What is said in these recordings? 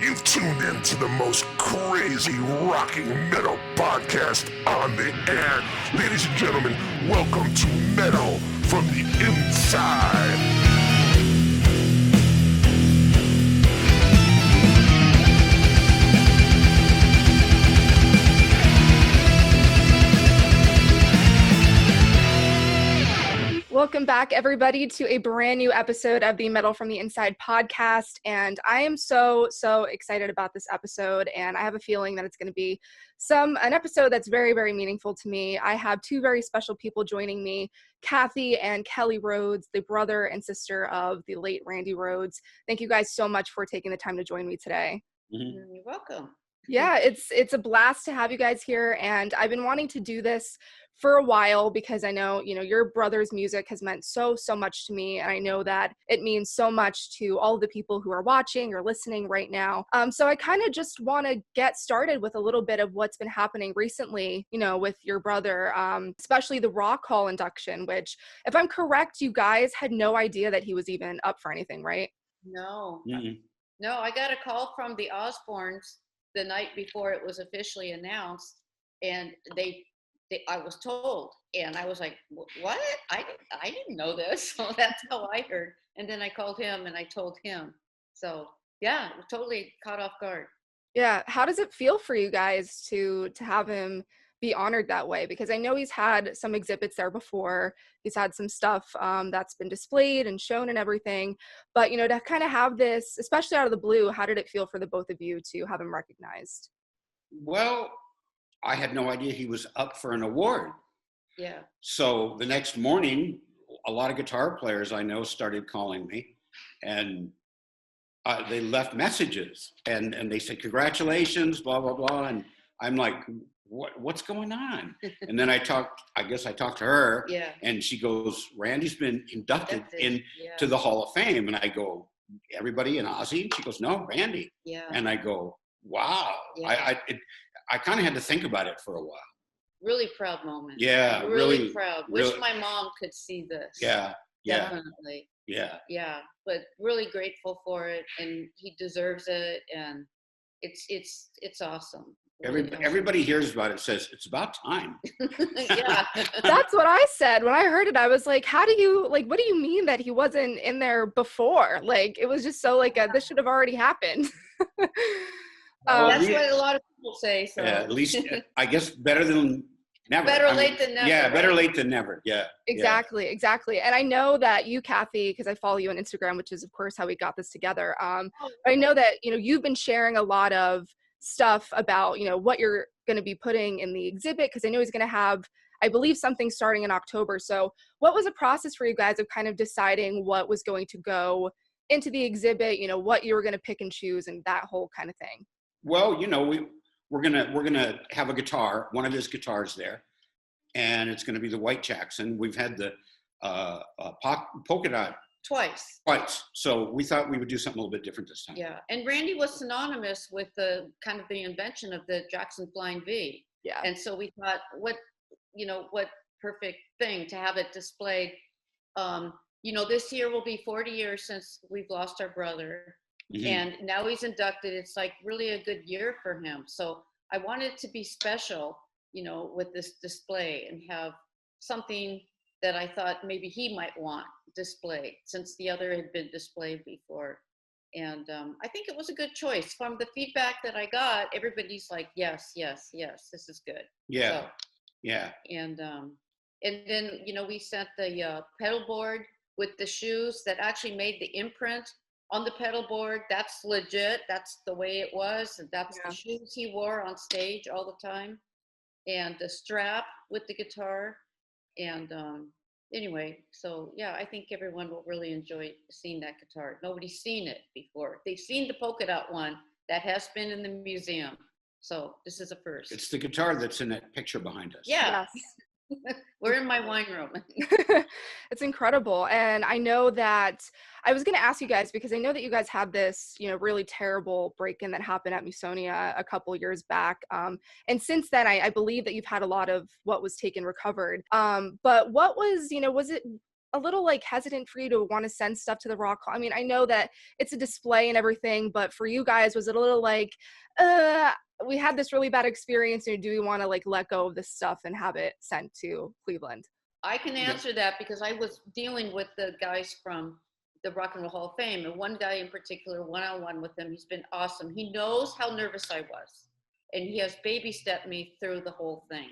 You've tuned in to the most crazy rocking metal podcast on the air. Ladies and gentlemen, welcome to Metal from the Inside. Welcome back, everybody, to a brand new episode of the Metal from the Inside podcast. And I am so excited about this episode. And I have a feeling that it's going to be an episode that's very, very meaningful to me. I have two very special people joining me, Kathy and Kelle Rhoads, the brother and sister of the late Randy Rhoads. Thank you guys so much for taking the time to join me today. Mm-hmm. You're welcome. Yeah, it's a blast to have you guys here. And I've been wanting to do this for a while because I know, your brother's music has meant so much to me. And I know that it means so much to all of the people who are watching or listening right now. So I kind of just want to get started with a little bit of what's been happening recently, with your brother, especially the Rock Hall induction, which, if I'm correct, you guys had no idea that he was even up for anything, right? No. Mm-mm. No, I got a call from the Osbournes the night before it was officially announced, and I was told, and I was like, what? I didn't know this. So that's how I heard. And then I called him and I told him. So yeah, totally caught off guard. Yeah. How does it feel for you guys to have him be honored that way? Because I know he's had some exhibits there before. He's had some stuff that's been displayed and shown and everything. But, to kind of have this, especially out of the blue, how did it feel for the both of you to have him recognized? Well, I had no idea he was up for an award. Yeah. So the next morning, a lot of guitar players I know started calling me, and they left messages, and they said, congratulations, blah, blah, blah. And I'm like, what's going on? And then I talked to her, Yeah. and she goes, Randy's been inducted into the Hall of Fame. And I go, everybody in Ozzy? And she goes, no, Randy. Yeah. And I go, wow. Yeah. I kind of had to think about it for a while. Really proud moment. Yeah, really proud. Wish really, my mom could see this. Yeah. Definitely. Yeah. Yeah, but really grateful for it, and he deserves it, and it's awesome. Really Everybody hears about it, says it's about time. Yeah. That's what I said when I heard it. I was like, what do you mean that he wasn't in there before? Like, it was just so this should have already happened. That's what a lot of people say. So yeah, at least I guess better than never. Late than never. Yeah, better right? late than never. Yeah. Exactly. And I know that you, Kathy, because I follow you on Instagram, which is of course how we got this together. I know that you've been sharing a lot of stuff about what you're going to be putting in the exhibit, because I know he's going to have, I believe, something starting in October. So what was the process for you guys of kind of deciding what was going to go into the exhibit? What you were going to pick and choose and that whole kind of thing? Well, we're gonna have a guitar, one of his guitars there, and it's gonna be the White Jackson. We've had the polka dot twice. So we thought we would do something a little bit different this time. Yeah, and Randy was synonymous with the kind of the invention of the Jackson Flying V. Yeah. And so we thought, what perfect thing to have it displayed. This year will be 40 years since we've lost our brother. Mm-hmm. And now he's inducted. It's like really a good year for him. So I wanted to be special, with this display, and have something that I thought maybe he might want displayed, since the other had been displayed before. And I think it was a good choice. From the feedback that I got, everybody's like, yes, this is good. Yeah. So, yeah. And then, we sent the pedal board with the shoes that actually made the imprint on the pedal board. That's legit. That's the way it was. And that's the shoes he wore on stage all the time. And the strap with the guitar. And anyway, so yeah, I think everyone will really enjoy seeing that guitar. Nobody's seen it before. They've seen the polka dot one that has been in the museum. So this is a first. It's the guitar that's in that picture behind us. Yeah. Yes. We're in my wine room. It's incredible. And I know that I was going to ask you guys, because I know that you guys had this, really terrible break-in that happened at Musonia a couple years back. And since then, I believe that you've had a lot of what was taken recovered. But what was, was it a little like hesitant for you to want to send stuff to the rock? I mean, I know that it's a display and everything, but for you guys, was it a little like, we had this really bad experience, and do we want to like let go of this stuff and have it sent to Cleveland? I can answer that because I was dealing with the guys from the Rock and Roll Hall of Fame, and one guy in particular, one-on-one with him. He's been awesome. He knows how nervous I was, and he has baby-stepped me through the whole thing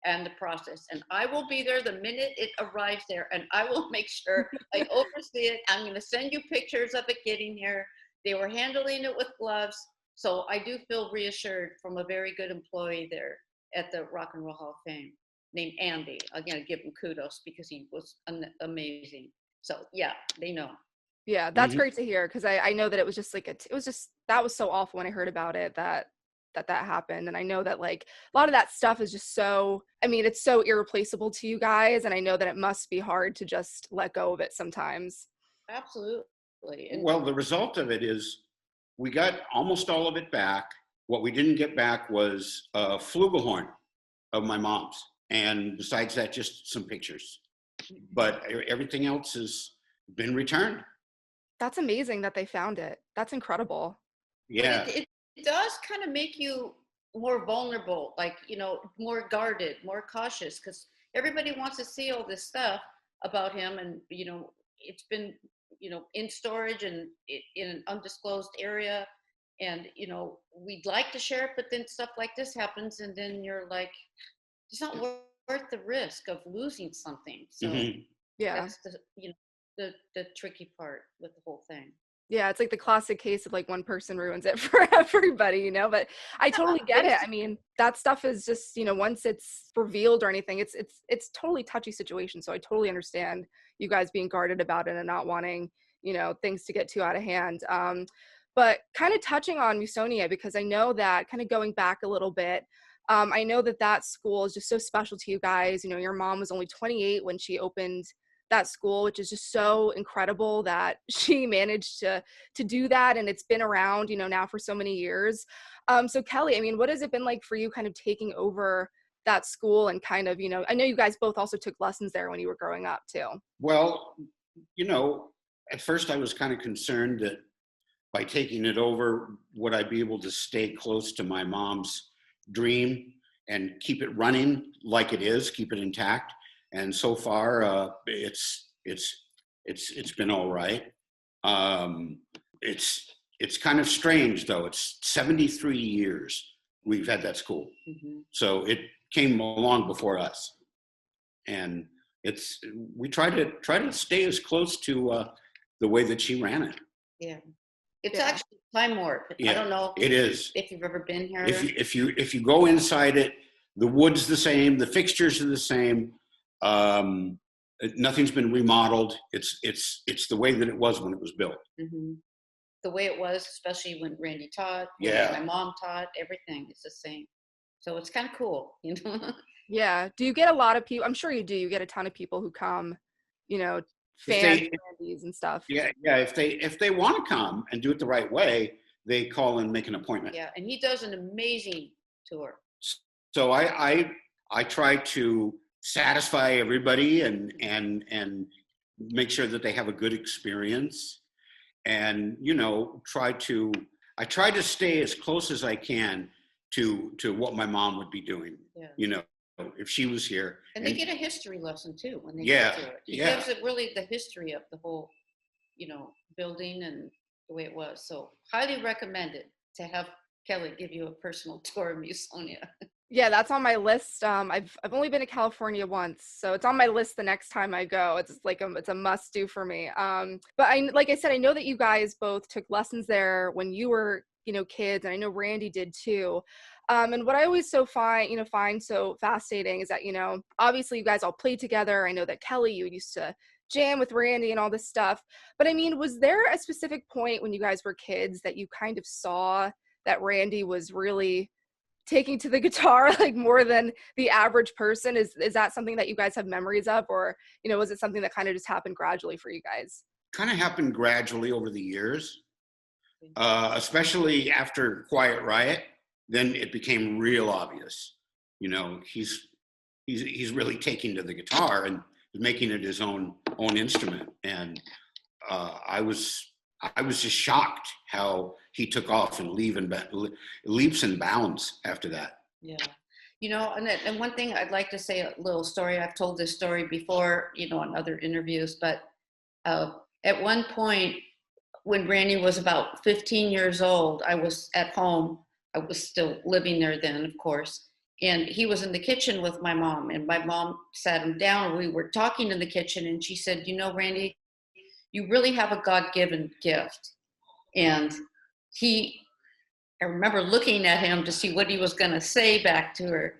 and the process. And I will be there the minute it arrives there, and I will make sure I oversee it. I'm going to send you pictures of it getting here. They were handling it with gloves, so I do feel reassured from a very good employee there at the Rock and Roll Hall of Fame named Andy. I'm going to give him kudos because he was amazing. So yeah, they know. Yeah, that's great to hear, because I know that it was just like it was just, that was so awful when I heard about it that happened. And I know that like a lot of that stuff is just so, I mean, it's so irreplaceable to you guys, and I know that it must be hard to just let go of it sometimes. Absolutely. And Well, the result of it is we got almost all of it back. What we didn't get back was a flugelhorn of my mom's. And besides that, just some pictures. But everything else has been returned. That's amazing that they found it. That's incredible. Yeah. But it does kind of make you more vulnerable, like, more guarded, more cautious, because everybody wants to see all this stuff about him. And, it's been, in storage and in an undisclosed area. And, we'd like to share it, but then stuff like this happens. And then you're like, it's not worth the risk of losing something. So Yeah. that's the tricky part with the whole thing. Yeah, it's like the classic case of like one person ruins it for everybody, but I totally get it. I mean, that stuff is just, once it's revealed or anything, it's totally touchy situation. So I totally understand you guys being guarded about it and not wanting, things to get too out of hand. But kind of touching on Musonia, because I know that, kind of going back a little bit, I know that school is just so special to you guys. Your mom was only 28 when she opened that school, which is just so incredible that she managed to do that, and it's been around, now for so many years. So Kelly, I mean, what has it been like for you kind of taking over that school and kind of, I know you guys both also took lessons there when you were growing up too. Well, at first I was kind of concerned that by taking it over, would I be able to stay close to my mom's dream and keep it running like it is, keep it intact. And so far, it's been all right. It's kind of strange though. It's 73 years we've had that school, so it came along before us, and we try to stay as close to the way that she ran it. Yeah, it's actually time warp. Yeah, I don't know. It is. If you've ever been here. If you go inside it, the wood's the same, the fixtures are the same. Nothing's been remodeled. It's the way that it was when it was built. The way it was, especially when Randy taught, yeah, my mom taught, everything is the same. So it's kind of cool, Yeah. Do you get a lot of people? I'm sure you do. You get a ton of people who come, fans of Randy's and stuff. Yeah. If they want to come and do it the right way, they call and make an appointment. Yeah, and he does an amazing tour. So I try to satisfy everybody and make sure that they have a good experience, and I try to stay as close as I can to what my mom would be doing. If she was here. And they get a history lesson too when they yeah, get to it. He gives it really the history of the whole, building and the way it was. So highly recommended to have Kelly give you a personal tour of Musonia. Yeah, that's on my list. I've only been to California once, so it's on my list the next time I go. It's like it's a must do for me. But like I said, I know that you guys both took lessons there when you were, kids, and I know Randy did too. And what I always find so fascinating is that, obviously you guys all played together. I know that Kelly, you used to jam with Randy and all this stuff. But I mean, was there a specific point when you guys were kids that you kind of saw that Randy was really taking to the guitar like more than the average person? Is that something that you guys have memories of, or was it something that kind of just happened gradually for you guys? Kind of happened gradually over the years, especially after Quiet Riot. Then it became real obvious. He's really taking to the guitar, and making it his own instrument. And I was just shocked how he took off and leaps and bounds after that. Yeah. You know, and one thing I'd like to say, a little story. I've told this story before, you know, in other interviews, but at one point when Randy was about 15 years old, I was at home. I was still living there then, of course. And he was in the kitchen with my mom, and my mom sat him down, and we were talking in the kitchen, and she said, you know, Randy, you really have a God-given gift. And I remember looking at him to see what he was going to say back to her.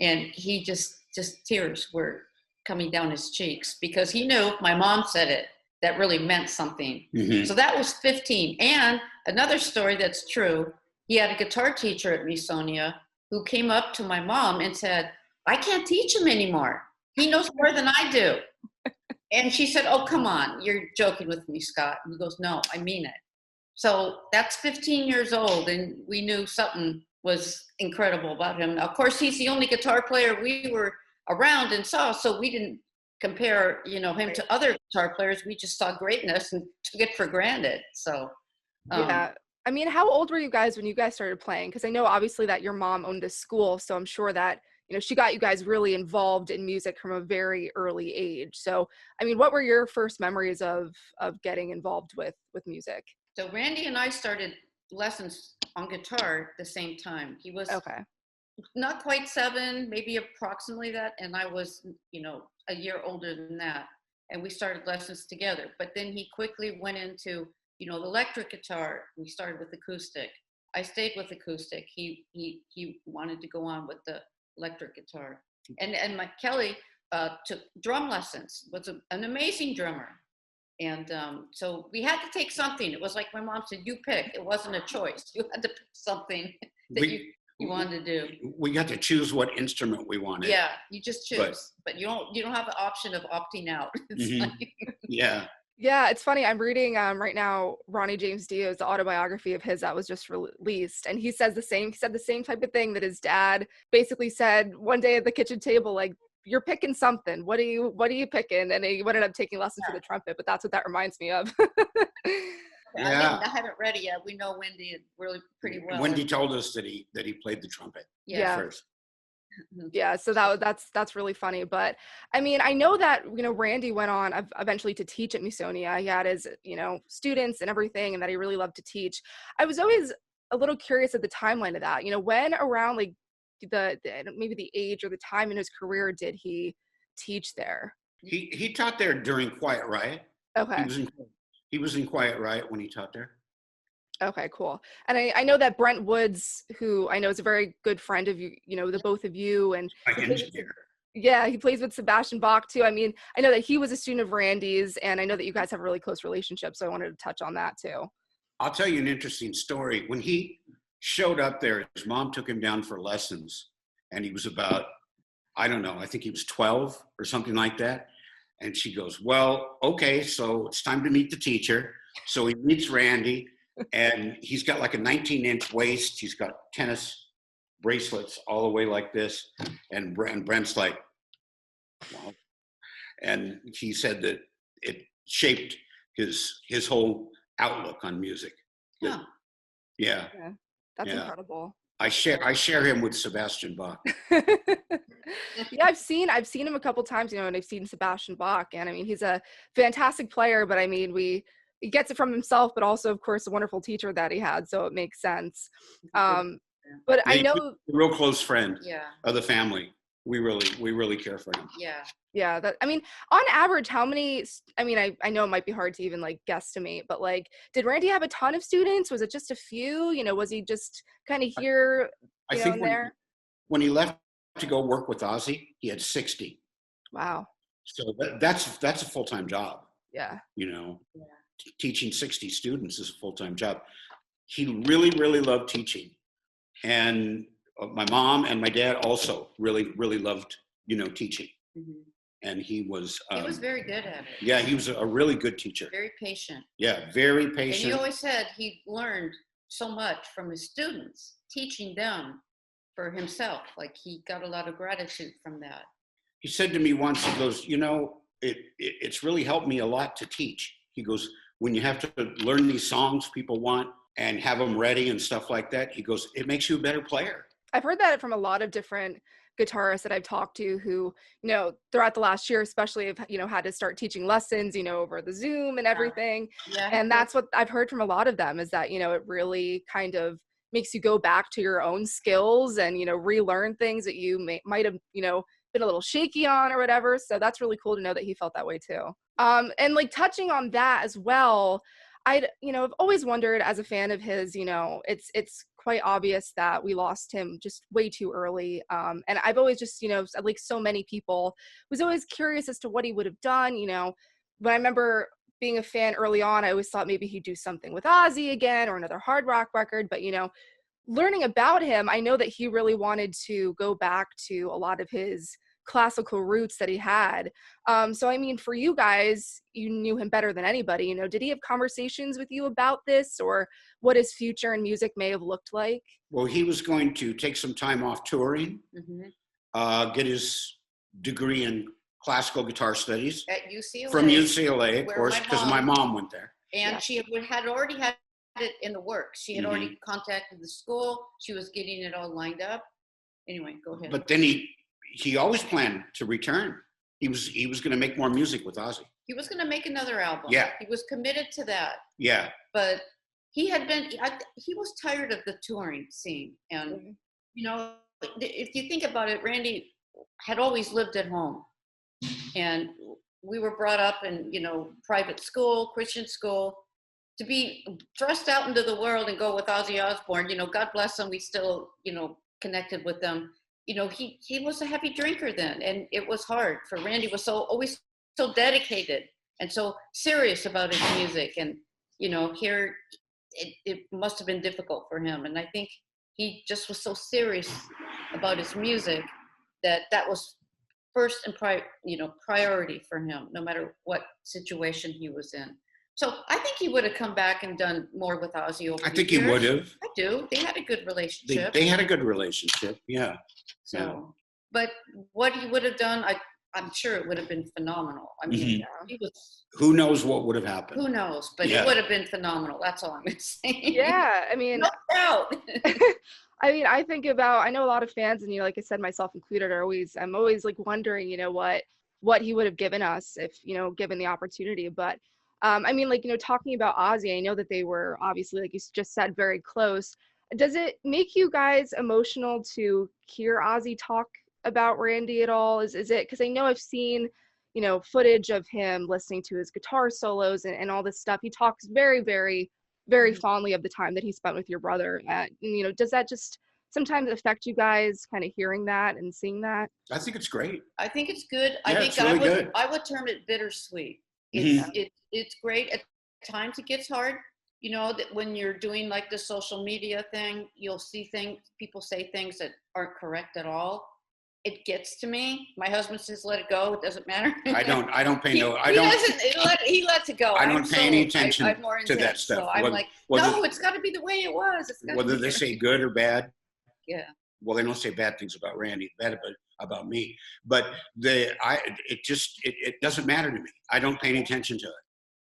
And he just tears were coming down his cheeks, because he knew if my mom said it, that really meant something. Mm-hmm. So that was 15. And another story that's true, he had a guitar teacher at Misonia who came up to my mom and said, I can't teach him anymore. He knows more than I do. And she said, oh, come on, you're joking with me, Scott. And he goes, no, I mean it. So that's 15 years old, and we knew something was incredible about him. Of course, he's the only guitar player we were around and saw, so we didn't compare, you know, him to other guitar players. We just saw greatness and took it for granted. So yeah. I mean, how old were you guys when you guys started playing? Because I know obviously that your mom owned a school, so I'm sure that, you know, she got you guys really involved in music from a very early age. So, I mean, what were your first memories of getting involved with music? So Randy and I started lessons on guitar at the same time. He was not quite 7, maybe approximately that, and I was, you know, a year older than that. And we started lessons together. But then he quickly went into, you know, the electric guitar. We started with acoustic. I stayed with acoustic. He wanted to go on with the electric guitar. And my Kelly took drum lessons. Was an amazing drummer. And so we had to take something. It was like my mom said, you pick. It wasn't a choice. You had to pick something that you wanted to do. We got to choose what instrument we wanted. Yeah, you just choose. But you don't have the option of opting out. It's like, yeah. Yeah, it's funny. I'm reading right now Ronnie James Diaz, the autobiography of his that was just released, and he says the same. He said the same type of thing that his dad basically said one day at the kitchen table, like, you're picking something. What are you picking? And he ended up taking lessons for the trumpet, but that's what that reminds me of. Yeah. I haven't read it yet. We know Wendy really pretty well. Wendy told us that he played the trumpet first. Yeah, so that's really funny. But I mean, I know that, you know, Randy went on eventually to teach at Misonia. He had his, you know, students and everything, and that he really loved to teach. I was always a little curious at the timeline of that. You know, when around like the maybe the age or the time in his career did he teach there? He taught there during Quiet Riot. Okay. He was in Quiet Riot when he taught there. Okay, cool. And I know that Brent Woods, who I know is a very good friend of you, you know, the both of you, and he plays with Sebastian Bach too. I mean, I know that he was a student of Randy's, and I know that you guys have a really close relationship, so I wanted to touch on that too. I'll tell you an interesting story. When he showed up there, his mom took him down for lessons, and he was about, I don't know, I think he was 12 or something like that. And she goes, well, okay, so it's time to meet the teacher. So he meets Randy, and he's got like a 19-inch waist. He's got tennis bracelets all the way like this. And Brent's like, wow. And he said that it shaped his whole outlook on music. Huh. Yeah. That's incredible. I share him with Sebastian Bach. Yeah, I've seen him a couple times, you know, and I've seen Sebastian Bach, and I mean, he's a fantastic player, but I mean, he gets it from himself, but also, of course, a wonderful teacher that he had, so it makes sense. But I know a real close friend of the family. We really care for him. Yeah, that, I mean, on average, how many, I mean, I know it might be hard to even like guesstimate, but like, did Randy have a ton of students? Was it just a few? You know, was he just kind of here, I think when he left to go work with Ozzy, he had 60. Wow. So that's a full-time job. Yeah. You know, teaching 60 students is a full-time job. He really, really loved teaching. And my mom and my dad also really, really loved, you know, teaching. Mm-hmm. And he was very good at it. Yeah, he was a really good teacher. Very patient. Yeah, very patient. And he always said he learned so much from his students, teaching them for himself. Like, he got a lot of gratitude from that. He said to me once, he goes, you know, it's really helped me a lot to teach. He goes, when you have to learn these songs people want and have them ready and stuff like that, he goes, it makes you a better player. I've heard that from a lot of different guitarists that I've talked to who, throughout the last year, especially have, had to start teaching lessons, over the Zoom and everything. Yeah. And that's what I've heard from a lot of them is that, it really kind of makes you go back to your own skills and, relearn things that you might have, been a little shaky on or whatever. So that's really cool to know that he felt that way too. And like touching on that as well, I've always wondered as a fan of his, it's quite obvious that we lost him just way too early. And I've always just, like so many people, was always curious as to what he would have done. When I remember being a fan early on, I always thought maybe he'd do something with Ozzy again or another hard rock record. But, learning about him, I know that he really wanted to go back to a lot of his classical roots that he had. So I mean, for you guys, you knew him better than anybody. Did he have conversations with you about this or what his future in music may have looked like? Well, he was going to take some time off touring, get his degree in classical guitar studies At UCLA. from UCLA, of course, because my mom went there. And she had already had it in the works. She had already contacted the school. She was getting it all lined up. Anyway, go ahead. But then he always planned to return. He was going to make more music with Ozzy. He was going to make another album. Yeah. He was committed to that. Yeah. But he was tired of the touring scene. And, if you think about it, Randy had always lived at home. And we were brought up in, private school, Christian school. To be thrust out into the world and go with Ozzy Osbourne, God bless him, we still, connected with them. He was a heavy drinker then, and it was hard for Randy. Was always so dedicated and so serious about his music, and here it must have been difficult for him. And I think he just was so serious about his music that was first and priority for him, no matter what situation he was in. So I think he would have come back and done more with Ozzy over the years. I think he would have. I do. They had a good relationship. They had a good relationship, yeah. So, yeah. But what he would have done, I'm sure it would have been phenomenal. I mean, he was. Who knows what would have happened? Who knows? But it would have been phenomenal. That's all I'm going to say. Yeah, I mean. No doubt. I think about, I know a lot of fans, and like I said, myself included, I'm always like wondering, what he would have given us if, given the opportunity. But I mean, like, talking about Ozzy, I know that they were obviously, like you just said, very close. Does it make you guys emotional to hear Ozzy talk about Randy at all? Is it, because I know I've seen, footage of him listening to his guitar solos and all this stuff. He talks very, very, very fondly of the time that he spent with your brother. Does that just sometimes affect you guys kind of hearing that and seeing that? I think it's great. I think it's good. Yeah, I think it's really good. I would term it bittersweet. It's great. At times it gets hard, that when you're doing like the social media thing, you'll see people say things that aren't correct at all. It gets to me. My husband says, let it go. It doesn't matter. I don't pay no, he lets it go. I don't pay any attention I'm more to that intense, stuff. So I'm like, no, it's got to be the way it was. Whether they say good or bad. Yeah. Well, they don't say bad things about Randy, bad about me, but it doesn't matter to me. I don't pay any attention to it.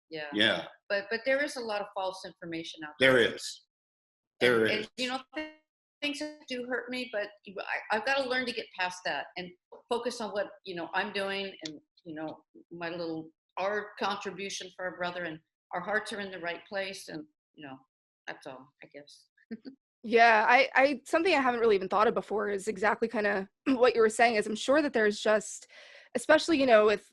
Yeah. Yeah. But there is a lot of false information out there. There is. And, things do hurt me, but I've got to learn to get past that and focus on what, I'm doing and, our contribution for our brother, and our hearts are in the right place. And, that's all, I guess. Yeah, I something I haven't really even thought of before is exactly kind of what you were saying. Is I'm sure that there's just, especially, with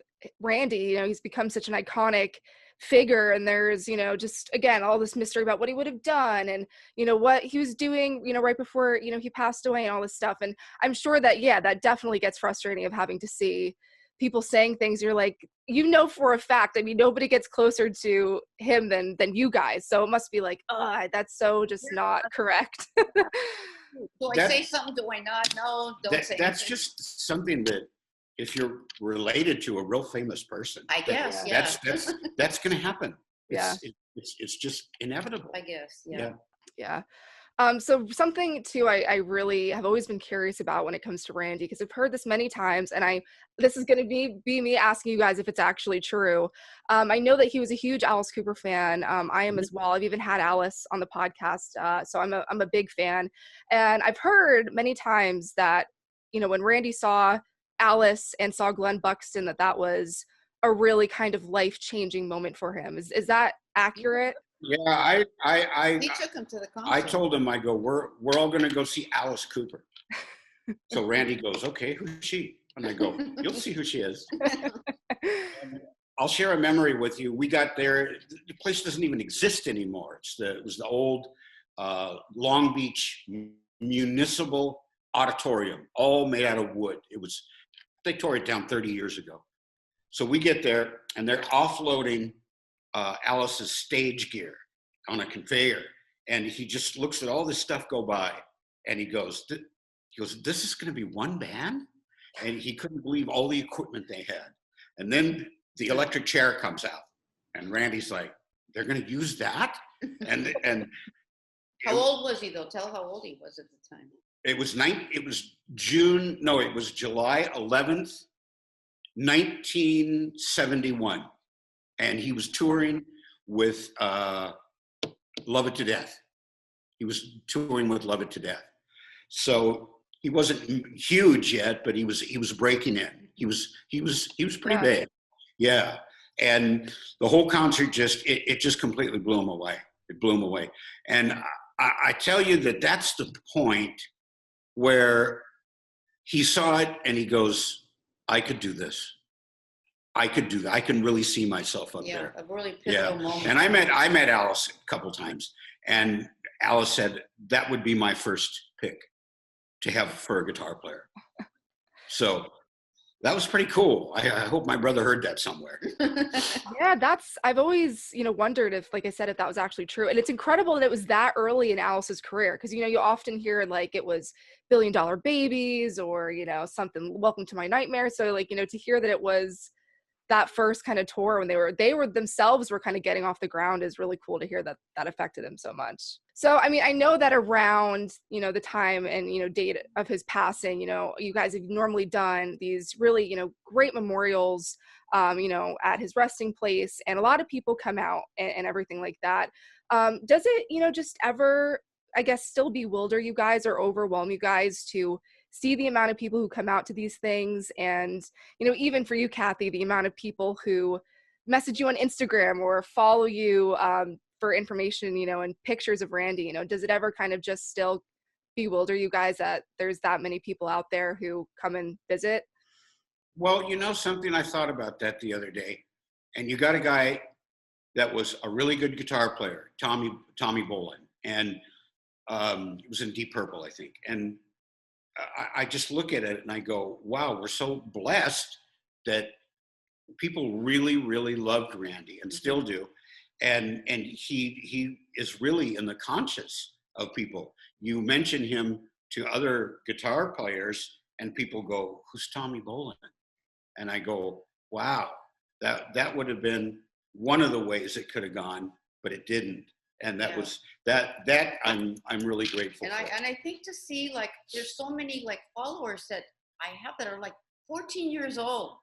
Randy, he's become such an iconic figure, and there's, just again, all this mystery about what he would have done and, what he was doing, right before, he passed away and all this stuff. And I'm sure that, that definitely gets frustrating of having to see people saying things you're like, for a fact, I mean, nobody gets closer to him than you guys. So it must be like, that's so just not correct. Do I say something? Do I not? No, don't say That's anything. just something that if you're related to a real famous person, I guess, that's going to happen. Yeah. It's just inevitable. I guess, Yeah. So something too, I really have always been curious about when it comes to Randy, because I've heard this many times, and this is going to be me asking you guys if it's actually true. I know that he was a huge Alice Cooper fan. I am as well. I've even had Alice on the podcast, so I'm a big fan, and I've heard many times that, you know, when Randy saw Alice and saw Glenn Buxton, that was a really kind of life-changing moment for him. Is that accurate? Yeah, He took him to the concert. I told him, I go, we're all going to go see Alice Cooper. So Randy goes, okay, who's she? And I go, you'll see who she is. I'll share a memory with you. We got there. The place doesn't even exist anymore. It was the old Long Beach Municipal Auditorium, all made out of wood. They tore it down 30 years ago. So we get there, and they're offloading Alice's stage gear on a conveyor, and he just looks at all this stuff go by, and he goes, this is going to be one band? And he couldn't believe all the equipment they had. And then the electric chair comes out, and Randy's like, they're going to use that? And how old was he though? Tell how old he was at the time. It was July 11th, 1971. And he was touring with Love It to Death. He was touring with Love It to Death. So he wasn't huge yet, but he was breaking in. He was pretty big. Yeah. And the whole concert just completely blew him away. It blew him away. And I tell you that's the point where he saw it and he goes, I could do this. I could do that. I can really see myself up there. Yeah, a really pivotal moment. And I met Alice a couple times, and Alice said that would be my first pick to have for a guitar player. So that was pretty cool. I hope my brother heard that somewhere. Yeah, I've always, wondered if, like I said, if that was actually true. And it's incredible that it was that early in Alice's career, because, you often hear like it was $1 Billion Babies or, something, Welcome to My Nightmare. So like, to hear that it was that first kind of tour when they were themselves were kind of getting off the ground is really cool to hear that affected him so much. So, I mean, I know that around, the time and, date of his passing, you guys have normally done these really, great memorials, at his resting place, and a lot of people come out and everything like that. Does it, just ever, I guess, still bewilder you guys or overwhelm you guys to see the amount of people who come out to these things? And, even for you, Kathy, the amount of people who message you on Instagram or follow you for information, and pictures of Randy, does it ever kind of just still bewilder you guys that there's that many people out there who come and visit? Well, something, I thought about that the other day, and you got a guy that was a really good guitar player, Tommy Bolin, and it was in Deep Purple, I think. And I just look at it and I go, wow, we're so blessed that people really, really loved Randy and still do. And he is really in the conscious of people. You mention him to other guitar players and people go, who's Tommy Bolin? And I go, wow, that would have been one of the ways it could have gone, but it didn't. And that was that I'm really grateful for. And I think to see, like, there's so many like followers that I have that are like 14 years old.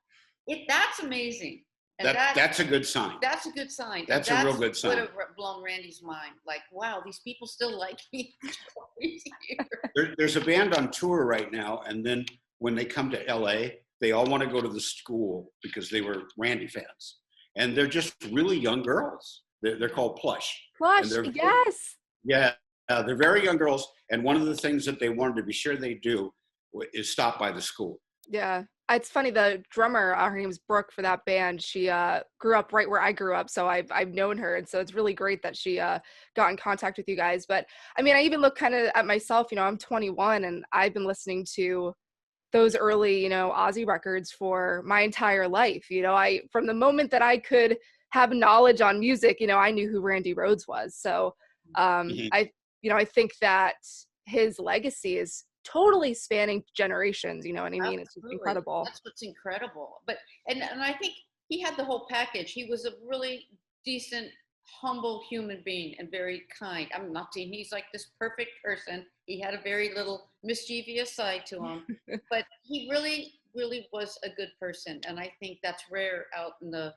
That's amazing. And that's a good sign. That's a good sign. That's a real good sign. Would have blown Randy's mind. Like, wow, these people still like me. There's a band on tour right now, and then when they come to LA, they all want to go to the school because they were Randy fans, and they're just really young girls. They're called Plush. Plush, yes. Yeah, they're very young girls, and one of the things that they wanted to be sure they do is stop by the school. Yeah, it's funny. The drummer, her name's Brooke, for that band. She grew up right where I grew up, so I've known her, and so it's really great that she got in contact with you guys. But I mean, I even look kind of at myself. I'm 21, and I've been listening to those early, Ozzy records for my entire life. From the moment that I could have knowledge on music, I knew who Randy Rhoads was. So I think that his legacy is totally spanning generations, you know what I mean? It's incredible. That's what's incredible. But and I think he had the whole package. He was a really decent humble human being and very kind. I'm not saying he's like this perfect person. He had a very little mischievous side to him, but he really, really was a good person. And I think that's rare out in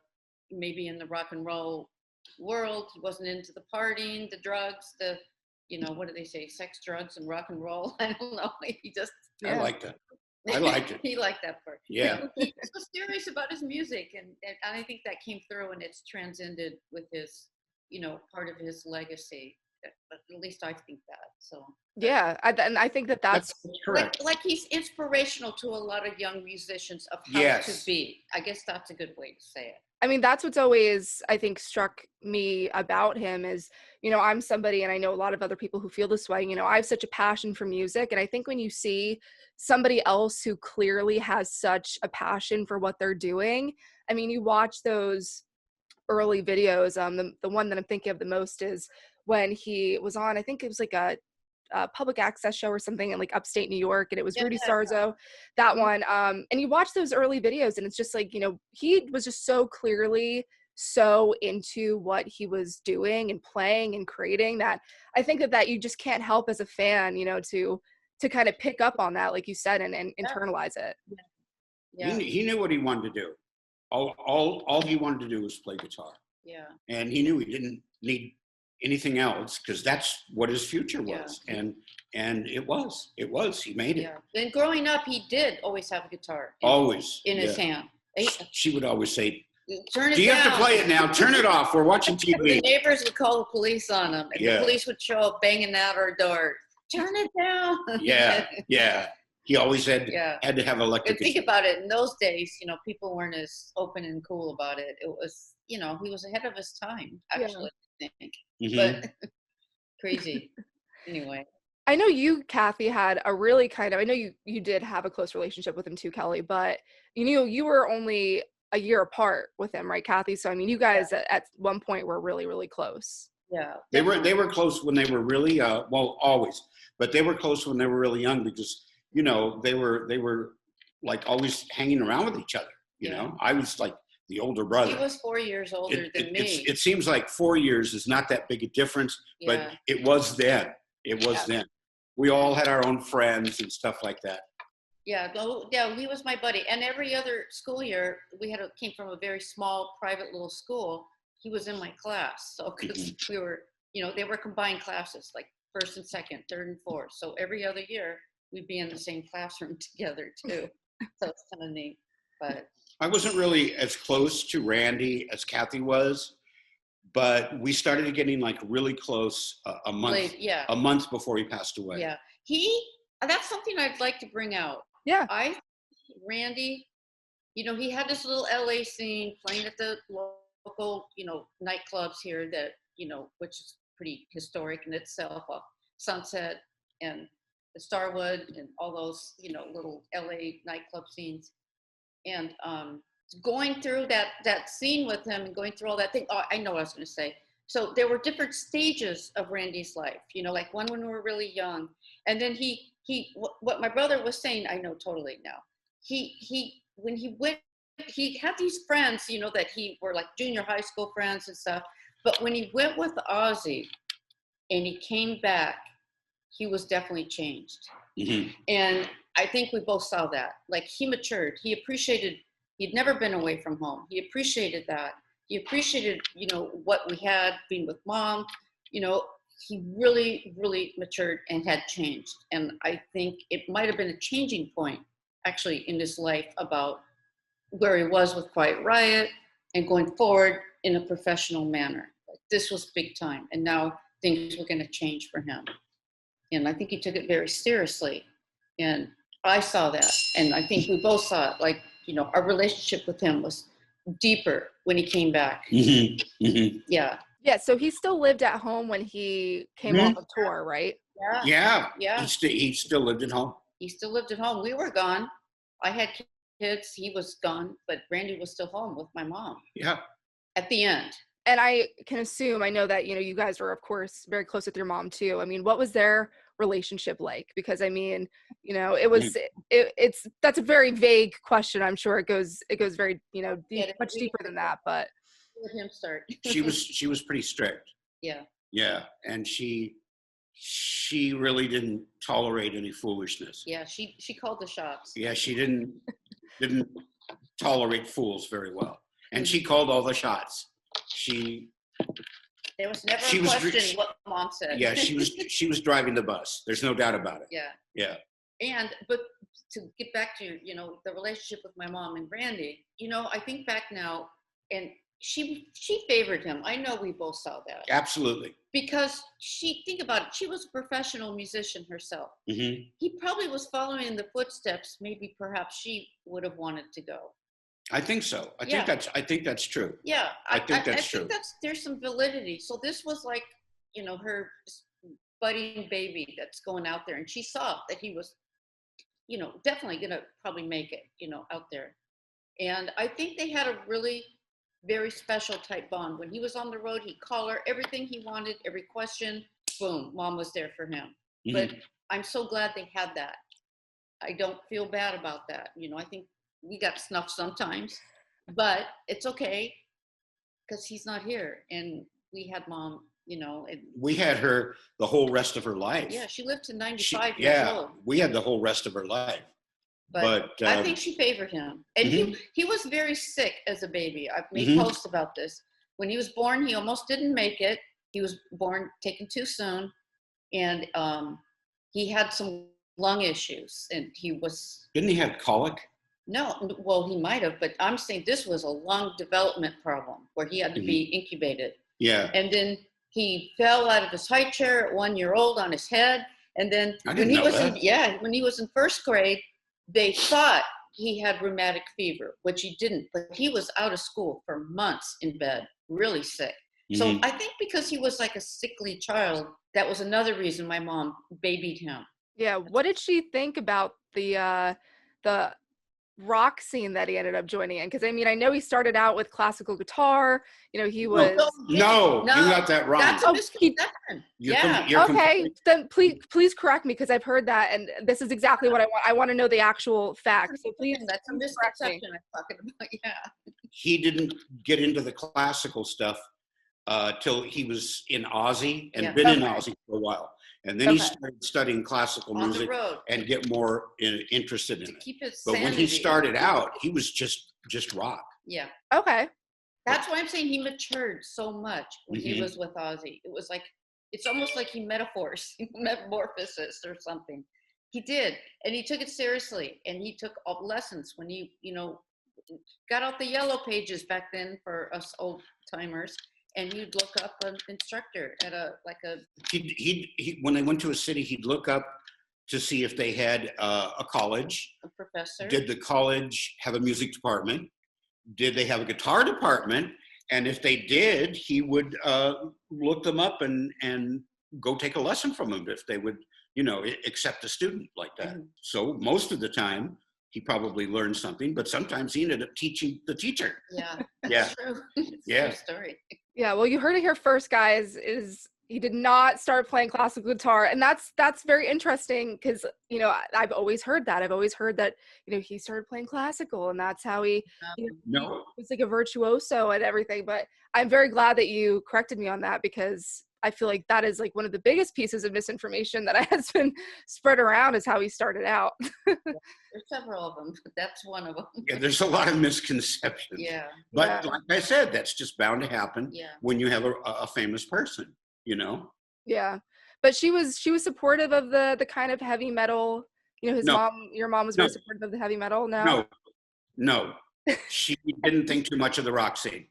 maybe in the rock and roll world. He wasn't into the partying, the drugs, what do they say? Sex, drugs, and rock and roll. I don't know. He just. I like that. I liked it. He liked that part. Yeah. He was serious about his music, and I think that came through, and it's transcended with his, part of his legacy. At least I think that. So. Yeah, and I think that's correct. Like he's inspirational to a lot of young musicians of how Yes. to be. I guess that's a good way to say it. I mean, that's what's always, I think, struck me about him is, I'm somebody, and I know a lot of other people who feel this way, I have such a passion for music. And I think when you see somebody else who clearly has such a passion for what they're doing, I mean, you watch those early videos. The one that I'm thinking of the most is when he was on, I think it was like a public access show or something in like upstate New York, and it was Rudy Sarzo, that one. And you watch those early videos and it's just like, he was just so clearly so into what he was doing and playing and creating that I think that you just can't help as a fan, to kind of pick up on that, like you said, and internalize it. Yeah. He knew what he wanted to do. All he wanted to do was play guitar. Yeah. And he knew he didn't need anything else because that's what his future was. Yeah. And it was he made it. Yeah. Then growing up, he did always have a guitar in his hand. She would always say, turn it do you down. have to play it now? Turn it off. We're watching TV. The neighbors would call the police on him, and the police would show up banging at our door. Turn it down. Yeah. He always had to have electric. And think about it. In those days, people weren't as open and cool about it. It was, he was ahead of his time, actually, I think. Mm-hmm. But crazy. Anyway. I know you, Kathy, had a really I know you did have a close relationship with him too, Kelle, but you were only a year apart with him, right, Kathy? So, I mean, you guys at one point were really, really close. Yeah. They were close when they were really, always, but they were close when they were really young because, they were like always hanging around with each other, you know? I was like the older brother. He was 4 years older than me. It seems like 4 years is not that big a difference, but it was then. Then. We all had our own friends and stuff like that. Yeah, he was my buddy. And every other school year, came from a very small, private little school. He was in my class. So, because we were, they were combined classes, like first and second, third and fourth. So every other year, we'd be in the same classroom together too. So it's kind of neat. But I wasn't really as close to Randy as Kathy was, but we started getting like really close a month before he passed away. Yeah, that's something I'd like to bring out. Yeah, Randy, he had this little LA scene playing at the local, nightclubs here that, which is pretty historic in itself, Sunset and the Starwood and all those, little LA nightclub scenes. And going through that scene with him and going through all that thing. Oh, I know what I was going to say. So there were different stages of Randy's life, like one when we were really young. And then what my brother was saying, I know totally now. When he went, he had these friends, that he were like junior high school friends and stuff. But when he went with Ozzy and he came back, he was definitely changed. Mm-hmm. And I think we both saw that. Like he matured. He appreciated, he'd never been away from home. He appreciated that. He appreciated, what we had being with mom. He really, really matured and had changed. And I think it might have been a changing point actually in his life about where he was with Quiet Riot and going forward in a professional manner. This was big time. And now things were going to change for him. And I think he took it very seriously. And I saw that. And I think we both saw it. Like, our relationship with him was deeper when he came back. Mm-hmm. Mm-hmm. Yeah. Yeah. So he still lived at home when he came off of tour, right? Yeah. He still lived at home. He still lived at home. We were gone. I had kids. He was gone. But Randy was still home with my mom. Yeah. At the end. And I can assume, I know that, you guys were, of course, very close with your mom too. I mean, what was their relationship like? Because I mean, it was, that's a very vague question. I'm sure it goes very, much deeper than that, but. Let him start. she was pretty strict. Yeah. Yeah, and she really didn't tolerate any foolishness. Yeah, she called the shots. Yeah, she didn't tolerate fools very well, and she called all the shots. There was never a question what mom said. Yeah, she was driving the bus. There's no doubt about it. Yeah. Yeah. But to get back to, the relationship with my mom and Randy, I think back now, and she favored him. I know we both saw that. Absolutely. Because think about it, she was a professional musician herself. Mm-hmm. He probably was following in the footsteps, maybe perhaps she would have wanted to go. I think so. I think that's true. Yeah. I think that's true. There's some validity. So this was like, her budding baby that's going out there, and she saw that he was, definitely gonna probably make it, out there. And I think they had a really very special type bond. When he was on the road, he'd call her, everything he wanted, every question, boom, mom was there for him. Mm-hmm. But I'm so glad they had that. I don't feel bad about that. I think we got snuffed sometimes, but it's okay because he's not here. And we had mom, and we had her the whole rest of her life. Yeah, she lived to 95 years old. We had the whole rest of her life. But I think she favored him. And he was very sick as a baby. I've made posts about this. When he was born, he almost didn't make it. He was taken too soon. And he had some lung issues. And Didn't he have colic? No, well, he might have. But I'm saying this was a lung development problem where he had to be incubated. Yeah. And then he fell out of his high chair at 1 year old on his head. And then when he was in first grade, they thought he had rheumatic fever, which he didn't, but he was out of school for months in bed, really sick. So I think because he was like a sickly child, that was another reason my mom babied him. Yeah. What did she think about the rock scene that he ended up joining in? Because I know he started out with classical guitar. He was no, you got that wrong. That's a misconception. Okay, then please correct me, because I've heard that, and this is exactly what I want. I want to know the actual facts. So please, that's a misconception I'm talking about. Yeah. He didn't get into the classical stuff till he was in Ozzy and been in Ozzy for a while. And then he started studying classical music and get more interested in it. But when he started out, he was just rock. Yeah. Okay. That's why I'm saying he matured so much when he was with Ozzy. It was like, it's almost like he metamorphosis or something. He did. And he took it seriously. And he took lessons when he, got out the yellow pages back then for us old timers. And he'd look up an instructor at he when they went to a city, he'd look up to see if they had a college. A professor. Did the college have a music department? Did they have a guitar department? And if they did, he would look them up and go take a lesson from them if they would, accept a student like that. Mm-hmm. So most of the time, he probably learned something, but sometimes he ended up teaching the teacher. Yeah, that's true. It's a true story. Yeah, well, you heard it here first, guys, is he did not start playing classical guitar. And that's very interesting because, I've always heard that. I've always heard that, he started playing classical and that's how he was like a virtuoso and everything. But I'm very glad that you corrected me on that, because I feel like that is like one of the biggest pieces of misinformation that has been spread around, is how he started out. There's several of them, but that's one of them. Yeah, there's a lot of misconceptions. Yeah. But like I said, that's just bound to happen when you have a famous person, Yeah. But she was supportive of the kind of heavy metal, your mom was very supportive of the heavy metal. No. She didn't think too much of the rock scene.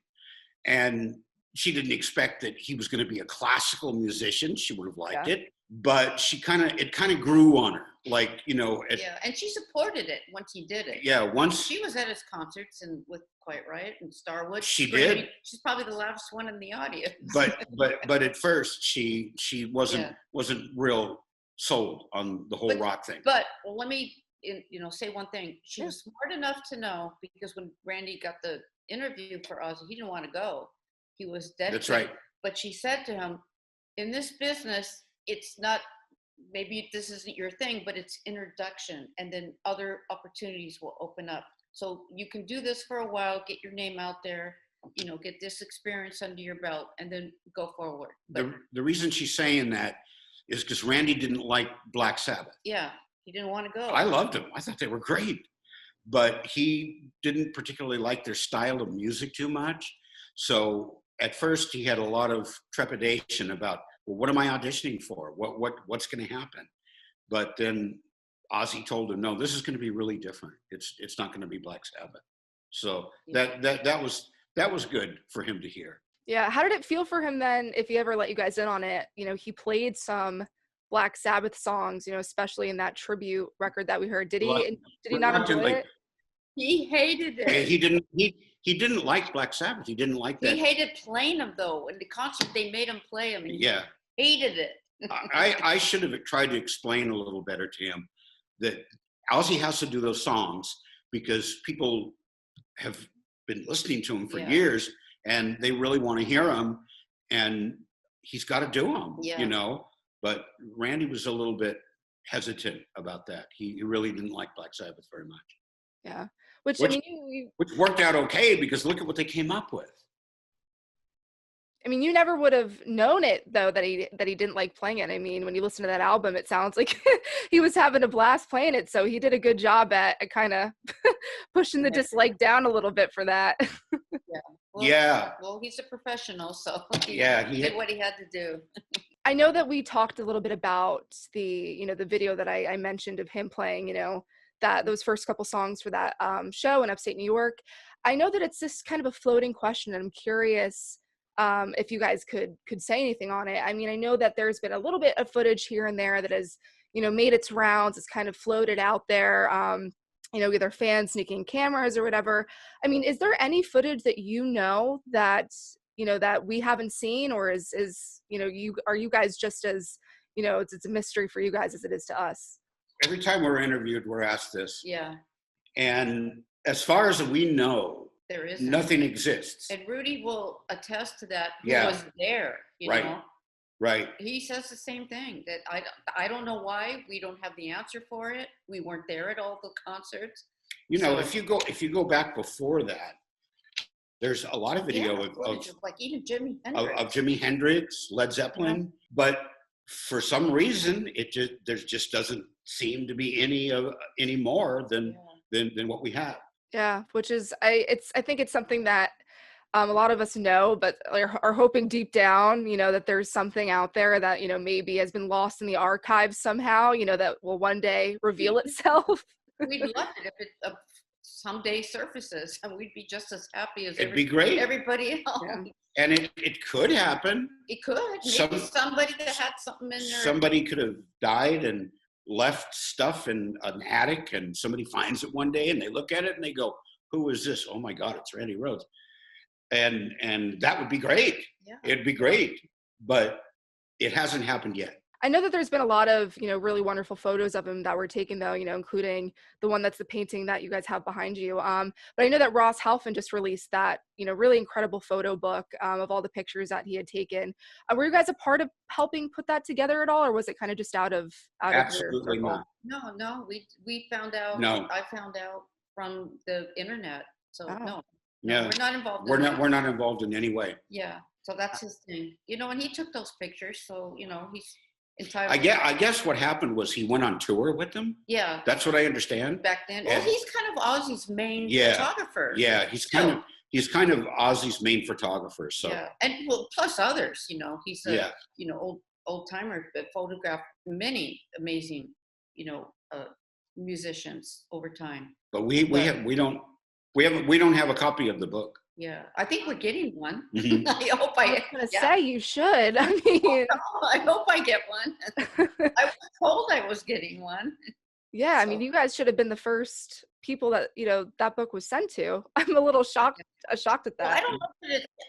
And she didn't expect that he was going to be a classical musician. She would have liked it, but it kind of grew on her. Like, and she supported it once he did it. Yeah. Once she was at his concerts and with Quiet Riot and Starwood. She did. She's probably the loudest one in the audience. But at first she wasn't real sold on the whole rock thing. But let me, say one thing. She was smart enough to know, because when Randy got the interview for Ozzy, he didn't want to go. He was dedicated. That's right. But she said to him, in this business, it's not, maybe this isn't your thing, but it's introduction, and then other opportunities will open up. So you can do this for a while, get your name out there, get this experience under your belt and then go forward. But The reason she's saying that is because Randy didn't like Black Sabbath. yeah, he didn't want to go. I loved them. I thought they were great. But he didn't particularly like their style of music too much. So at first he had a lot of trepidation about, well, what am I auditioning for? What's going to happen? But then Ozzy told him, no, this is going to be really different. It's not going to be Black Sabbath. So that was good for him to hear. Yeah. How did it feel for him then, if he ever let you guys in on it? He played some Black Sabbath songs, especially in that tribute record that we heard. Did he not enjoy it? He hated it. He didn't like Black Sabbath. He didn't like that. He hated playing them though. In the concert, they made him play them. And he hated it. I should have tried to explain a little better to him that Ozzy has to do those songs because people have been listening to him for years and they really want to hear him, and he's got to do them, But Randy was a little bit hesitant about that. He really didn't like Black Sabbath very much. Yeah. Which worked out okay because look at what they came up with. I mean, you never would have known it though that he didn't like playing it. I mean, when you listen to that album, it sounds like he was having a blast playing it. So he did a good job at kind of pushing the dislike down a little bit for that. Well, he's a professional, so he did what he had to do. I know that we talked a little bit about the video that I mentioned of him playing, that those first couple songs for that show in upstate New York. I know that it's just kind of a floating question, and I'm curious if you guys could say anything on it. I mean, I know that there's been a little bit of footage here and there that has, made its rounds. It's kind of floated out there, either fans sneaking cameras or whatever. I mean, is there any footage that that, that we haven't seen, or are you guys just as, it's a mystery for you guys as it is to us? Every time we're interviewed, we're asked this. Yeah. And as far as we know, there is nothing exists. And Rudy will attest to that. Who was there, you know? Right. He says the same thing, that I don't know why we don't have the answer for it. We weren't there at all the concerts. If you go back before that, there's a lot of video of like even Jimi Hendrix. Of Jimi Hendrix, Led Zeppelin, but for some reason there just doesn't seem to be any more than what we have. Yeah, which is I think it's something that a lot of us know, but are hoping deep down, that there's something out there that, maybe has been lost in the archives somehow, that will one day reveal itself. We'd love it if it someday surfaces, and we'd be just as happy as it'd be great. Everybody else. Yeah. And it could happen. It could. Maybe somebody that had something in there. Somebody could have died and left stuff in an attic, and somebody finds it one day and they look at it and they go, who is this? Oh my God, it's Randy Rhoads. And that would be great. Yeah. It'd be great, but it hasn't happened yet. I know that there's been a lot of, really wonderful photos of him that were taken though, including the one that's the painting that you guys have behind you. But I know that Ross Halfin just released that, really incredible photo book of all the pictures that he had taken. Were you guys a part of helping put that together at all, or was it kind of just out of Absolutely your not. No, we found out. No. I found out from the internet. So no, we're not involved. We're not involved in any way. Yeah. So that's his thing, and he took those pictures. So, he's entitled. I guess what happened was he went on tour with them. Yeah. That's what I understand. Back then. Well, he's kind of Ozzy's main photographer. Yeah. He's kind of Ozzy's main photographer. So. Yeah. And plus others, he's a, old timer that photographed many amazing, musicians over time. But we don't have a copy of the book. Yeah, I think we're getting one. Mm-hmm. I hope I was going to say you should. I mean, I hope I get one. I was told I was getting one. Yeah, I mean, you guys should have been the first people that that book was sent to. I'm a little shocked at that. Well, I don't know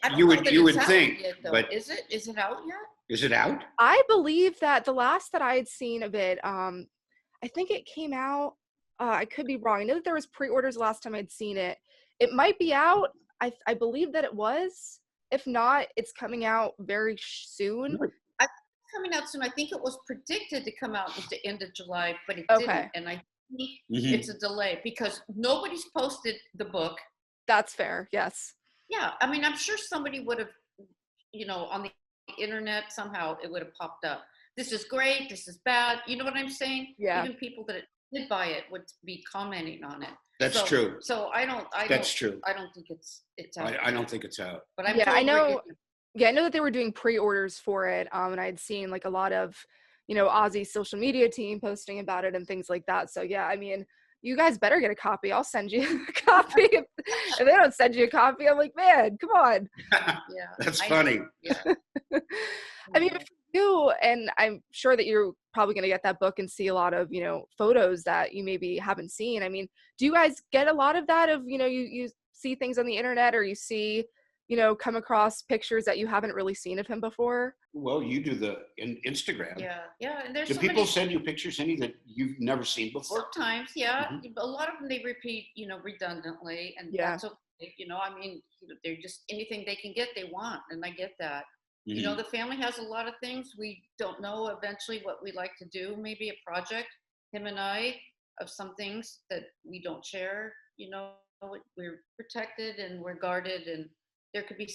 that you would think, yet, but is it out yet? Is it out? I believe that the last that I had seen of it, I think it came out. I could be wrong. I know that there was pre-orders last time I'd seen it. It might be out. I believe that it was. If not, it's coming out very soon. It's coming out soon. I think it was predicted to come out at the end of July, but it didn't. And I think it's a delay because nobody's posted the book. That's fair. Yes. Yeah, I mean, I'm sure somebody would have, on the internet somehow it would have popped up. This is great. This is bad. You know what I'm saying? Yeah. Even people that did buy it would be commenting on it. That's true. So That's true. I don't think it's out. I don't think it's out. But I'm Yeah, told I know. we're- Yeah, I know that they were doing pre-orders for it, and I had seen like a lot of, Ozzy's social media team posting about it and things like that. So yeah, I mean, you guys better get a copy. I'll send you a copy. If they don't send you a copy, I'm like, man, come on. Yeah, That's funny. Yeah. I mean, if you do, and I'm sure that you're probably going to get that book and see a lot of, photos that you maybe haven't seen. I mean, do you guys get a lot of that of, you see things on the internet, or you see, come across pictures that you haven't really seen of him before? Well, you do the Instagram. Yeah, and there's Do so people many, send you pictures, any that you've never seen before? sometimes, yeah. Mhm. A lot of them they repeat, redundantly, and Yeah. that's okay. I mean, they're just anything they can get, they want, and I get that. Mhm. The family has a lot of things. We don't know eventually what we like to do. Maybe a project, him and I, of some things that we don't share. We're protected and we're guarded, and there could be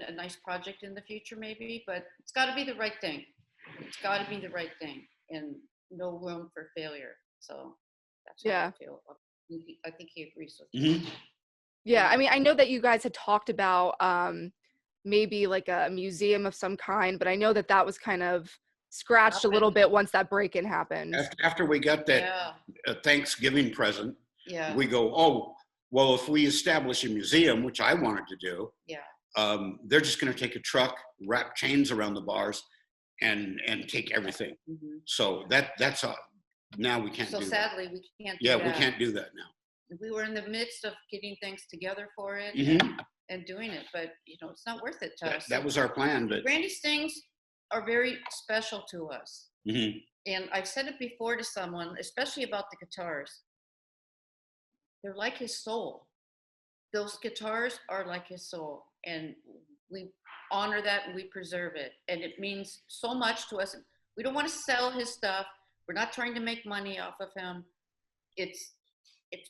a nice project in the future, maybe. But it's got to be the right thing. It's got to be the right thing, and no room for failure. So that's how I feel. I think he agrees with me. Mhm. Yeah, I mean, I know that you guys had talked about maybe like a museum of some kind, but I know that was kind of scratched a little bit once that break-in happened. After we got that Yeah, Thanksgiving present, yeah, we go, oh, well, if we establish a museum, which I wanted to do, yeah. they're just going to take a truck, wrap chains around the bars, and take everything. Mhm. So that's now we can't So do sadly, we can't do that. Yeah, that. we can't do that now. We were in the midst of getting things together for it Mhm. and doing it, but it's not worth it to us. That was our plan, but Randy's things are very special to us. Mhm. And I've said it before to someone, especially about the guitars. They're like his soul. Those guitars are like his soul. And we honor that and we preserve it. And it means so much to us. We don't want to sell his stuff. We're not trying to make money off of him. It's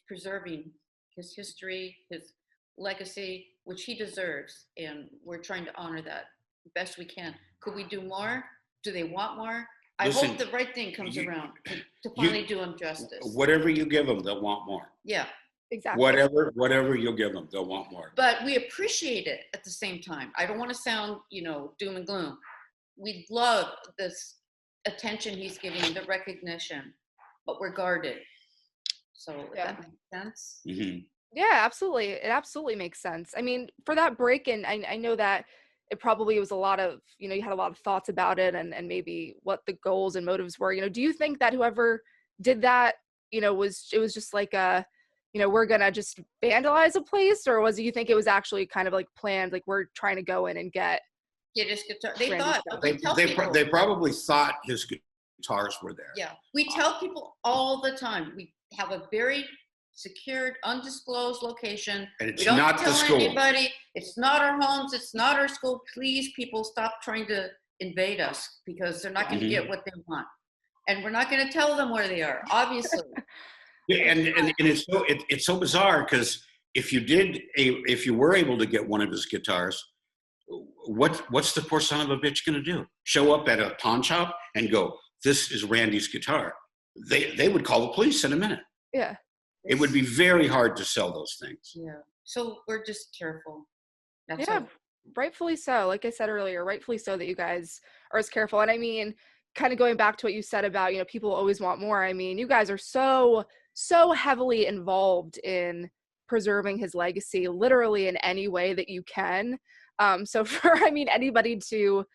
preserving his history, his legacy, which he deserves. And we're trying to honor that best we can. Could we do more? Do they want more? I Listen, hope the right thing comes around to you- finally do him justice. Whatever you give them, they'll want more. Yeah, Exactly. Whatever you'll give them, they'll want more. but we appreciate it at the same time. I don't want to sound, doom and gloom. We love this attention he's getting, the recognition, but we're guarded. So if that makes sense. Mhm. Yeah, absolutely. It absolutely makes sense. I mean, for that break-in, I know that it probably was a lot of, you had a lot of thoughts about it and maybe what the goals and motives were. Do you think that whoever did that, it was just like we're gonna just vandalize a place, or you think it was actually kind of like planned, like we're trying to go in and get His guitar. They Randy's thought. stuff. We tell people. They probably thought his guitars were there. Yeah, we tell people all the time. We have a very secured, undisclosed location. And it's We don't not the tell school. anybody. It's not our homes. It's not our school. Please, people, stop trying to invade us because they're not going to Mhm. get what they want, and we're not going to tell them where they are. Obviously. Yeah, and it's so bizarre because if you were able to get one of his guitars, what's the poor son of a bitch going to do? Show up at a pawn shop and go, "This is Randy's guitar." They would call the police in a minute. Yeah. It would be very hard to sell those things. Yeah. So we're just careful. That's Yeah, all. rightfully so. Like I said earlier, rightfully so that you guys are as careful. And I mean, kind of going back to what you said about, people always want more. I mean, you guys are so heavily involved in preserving his legacy, literally in any way that you can. So for, anybody to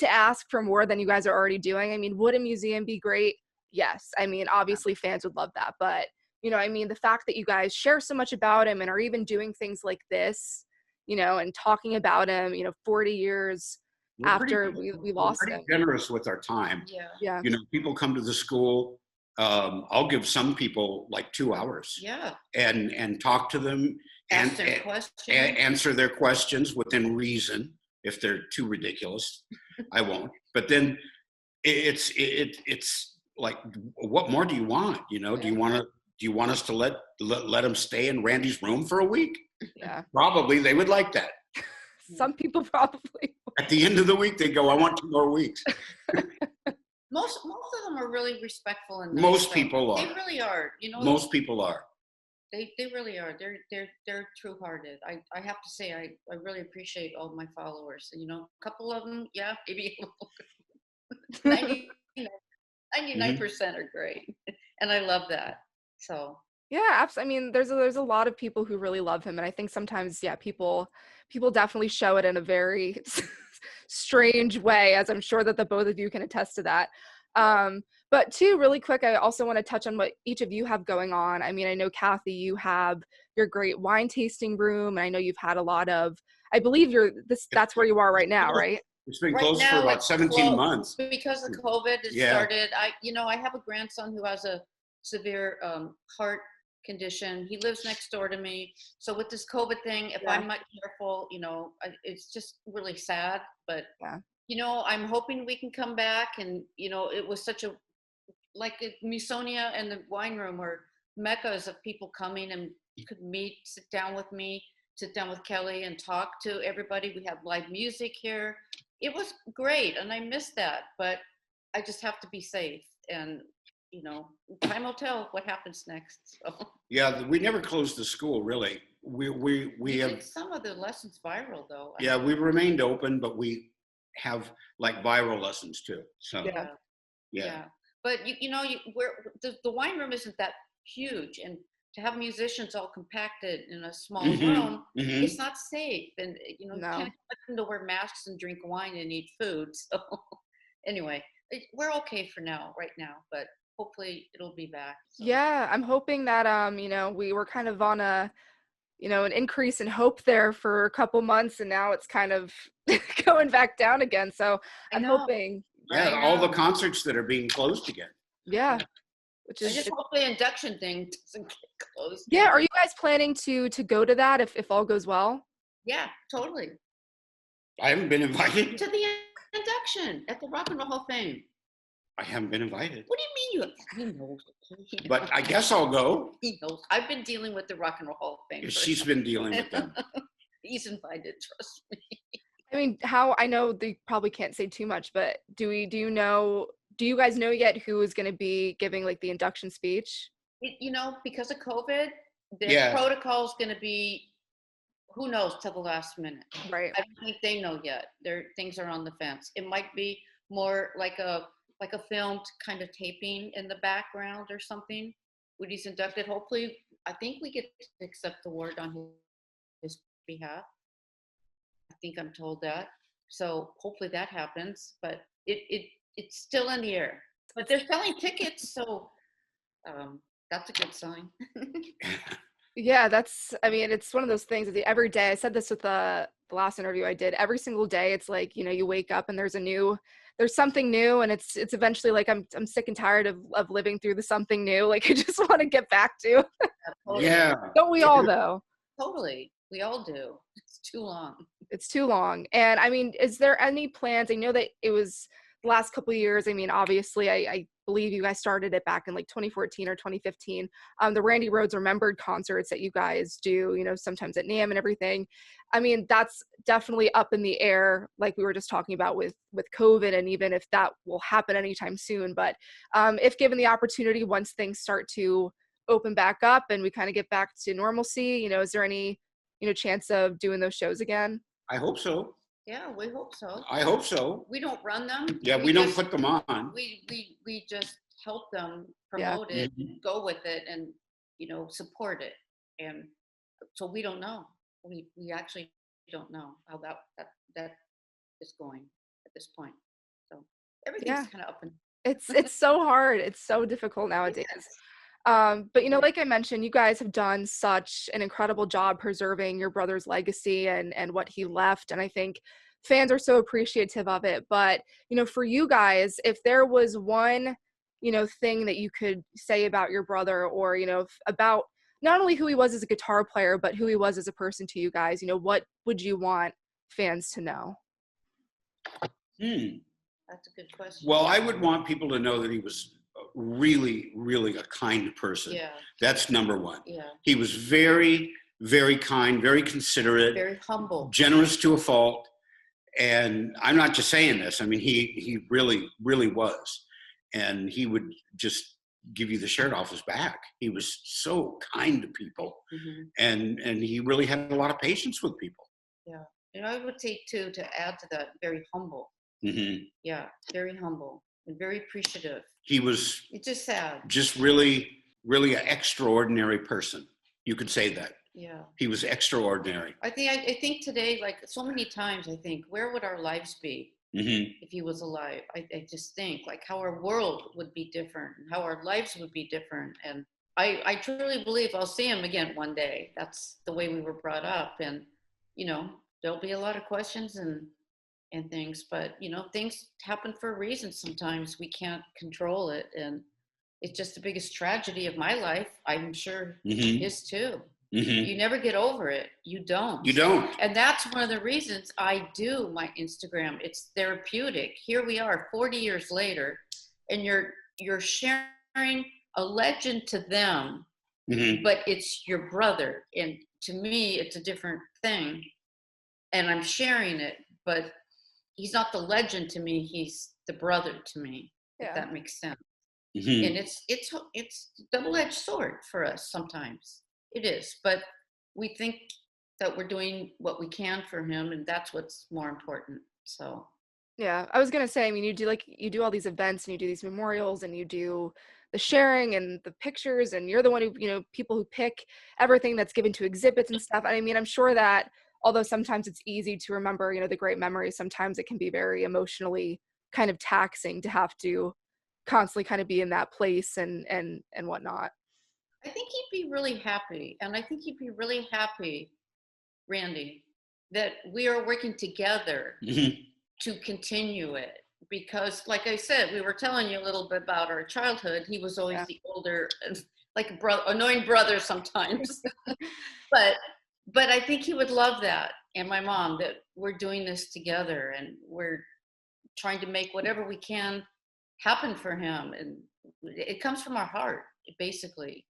ask for more than you guys are already doing, would a museum be great? Yes. Obviously fans would love that, but the fact that you guys share so much about him and are even doing things like this, and talking about him, 40 years after we lost we're him. generous with our time. Yeah. Yeah. People come to the school. I'll give some people like 2 hours. Yeah. And talk to them Ask their questions. answer their questions within reason. If they're too ridiculous, I won't. But then it's like, what more do you want? Do you want us to let them stay in Randy's room for a week? Yeah. Probably they would like that. some people probably. At the end of the week, they go, I want 2 more weeks. Most of them are really respectful and nice. Most people are. They really are. You know, Most people are. They really are. They're true-hearted. I have to say, I really appreciate all my followers. You know, a couple of them, yeah, maybe 99% are great, and I love that. So Yeah, absolutely. I mean, there's a lot of people who really love him, and I think sometimes, yeah, people definitely show it in a very strange way, as I'm sure that the both of you can attest to that. But too, really quick, I also want to touch on what each of you have going on. I mean, I know Kathy, you have your great wine tasting room, and I know you've had a lot of. I believe that's where you are right now, right? It's been right closed for about 17 months. Because of COVID. It started. I have a grandson who has a severe heart condition. He lives next door to me. So with this COVID thing, if I'm not careful, it's just really sad. But I'm hoping we can come back. And it was such a Musonia and the wine room were meccas of people coming and could meet, sit down with me, sit down with Kelly and talk to everybody. We have live music here. It was great, and I miss that. But I just have to be safe, and time will tell what happens next. So. Yeah, we never closed the school, really. We have some of the lessons viral though. Yeah, we remained open, but we have like viral lessons too. So yeah. But the wine room isn't that huge, and to have musicians all compacted in a small room, it's not safe, and you can't expect them to wear masks and drink wine and eat food. So anyway, we're okay for now, right now, but hopefully it'll be back. So. Yeah, I'm hoping that we were kind of on an increase in hope there for a couple months, and now it's kind of going back down again. So I'm hoping. Yeah, all the concerts that are being closed again. Yeah. I just hope the induction thing doesn't get closed. Yeah, are you guys planning to go to that if all goes well? Yeah, totally. I haven't been invited. To the induction at the Rock and Roll Hall of Fame. I haven't been invited. What do you mean he knows? But I guess I'll go. He knows. I've been dealing with the Rock and Roll Hall of Fame. She's been dealing with them. He's invited, trust me. I mean, I know they probably can't say too much, but do you guys know yet who is going to be giving like the induction speech? Because of COVID, the protocol is going to be, who knows, till the last minute. Right. I don't think they know yet. Things are on the fence. It might be more like a filmed kind of taping in the background or something when he's inducted. Hopefully, I think we get to accept the award on his behalf. I think I'm told that. So hopefully that happens, but it's still in the air. But they're selling tickets, so that's a good sign. Yeah, it's one of those things that every day, I said this with the last interview I did, every single day it's like, you wake up and there's something new, and it's eventually like I'm sick and tired of living through the something new. Like I just want to get back to. Totally. Yeah. Don't we all though? Totally. We all do. It's too long. It's too long. And I mean, is there any plans? I know that it was the last couple of years. I mean, obviously I believe you guys started it back in like 2014 or 2015. The Randy Rhoads Remembered concerts that you guys do, sometimes at NAMM and everything. I mean, that's definitely up in the air, like we were just talking about with COVID, and even if that will happen anytime soon. But if given the opportunity, once things start to open back up and we kind of get back to normalcy, is there any, chance of doing those shows again? I hope so. Yeah, we hope so. I hope so. We don't run them. Yeah, we don't put them on. We just help them promote it, go with it, and support it. And so we don't know. We actually don't know how that is going at this point. So everything's kind of up and. It's so hard. It's so difficult nowadays. Yes. But like I mentioned, you guys have done such an incredible job preserving your brother's legacy and what he left. And I think fans are so appreciative of it. But, for you guys, if there was one, thing that you could say about your brother, or, about not only who he was as a guitar player, but who he was as a person to you guys, what would you want fans to know? That's a good question. Well, I would want people to know that he was really, really a kind person. Yeah. That's number one. Yeah. He was very, very kind, very considerate, very humble, generous to a fault. And I'm not just saying this. I mean, he really, really was. And he would just give you the shirt off his back. He was so kind to people. And he really had a lot of patience with people. Yeah. And I would say too, to add to that, very humble. Yeah, very humble and very appreciative. He was, it's just sad, just really, really an extraordinary person. You could say that. Yeah. He was extraordinary. I think today, like so many times, I think, where would our lives be if he was alive? I just think like how our world would be different and how our lives would be different. And I truly believe I'll see him again one day. That's the way we were brought up. And, you know, there'll be a lot of questions and things, but, you know, things happen for a reason. Sometimes we can't control it. And it's just the biggest tragedy of my life. I'm sure his too. You never get over it. You don't. You don't. And that's one of the reasons I do my Instagram. It's therapeutic. Here we are 40 years later, and you're sharing a legend to them, but it's your brother. And to me, it's a different thing. And I'm sharing it, but he's not the legend to me. He's the brother to me, if that makes sense. And it's a double-edged sword for us sometimes. It is, but we think that we're doing what we can for him, and that's what's more important. So yeah, I was gonna say, I mean, you do all these events and you do these memorials and you do the sharing and the pictures, and you're the one who, you know, people who pick everything that's given to exhibits and stuff. And I mean, I'm sure that although sometimes it's easy to remember, you know, the great memories, sometimes it can be very emotionally kind of taxing to have to constantly kind of be in that place and whatnot. I think he'd be really happy, and I think he'd be really happy, Randy, that we are working together to continue it. Because, like I said, we were telling you a little bit about our childhood. He was always the older, like a brother, annoying brother sometimes. but I think he would love that, and my mom, that we're doing this together, and we're trying to make whatever we can happen for him. And it comes from our heart, basically.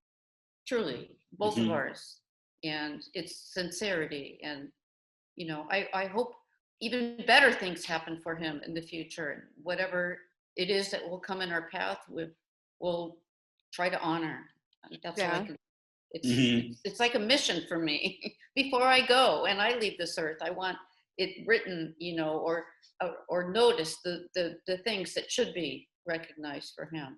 Truly, both of ours, and it's sincerity. And, you know, I hope even better things happen for him in the future, and whatever it is that will come in our path, we'll try to honor. That's all I can. It's like a mission for me. Before I go and I leave this earth, I want it written, you know, or notice the things that should be recognized for him.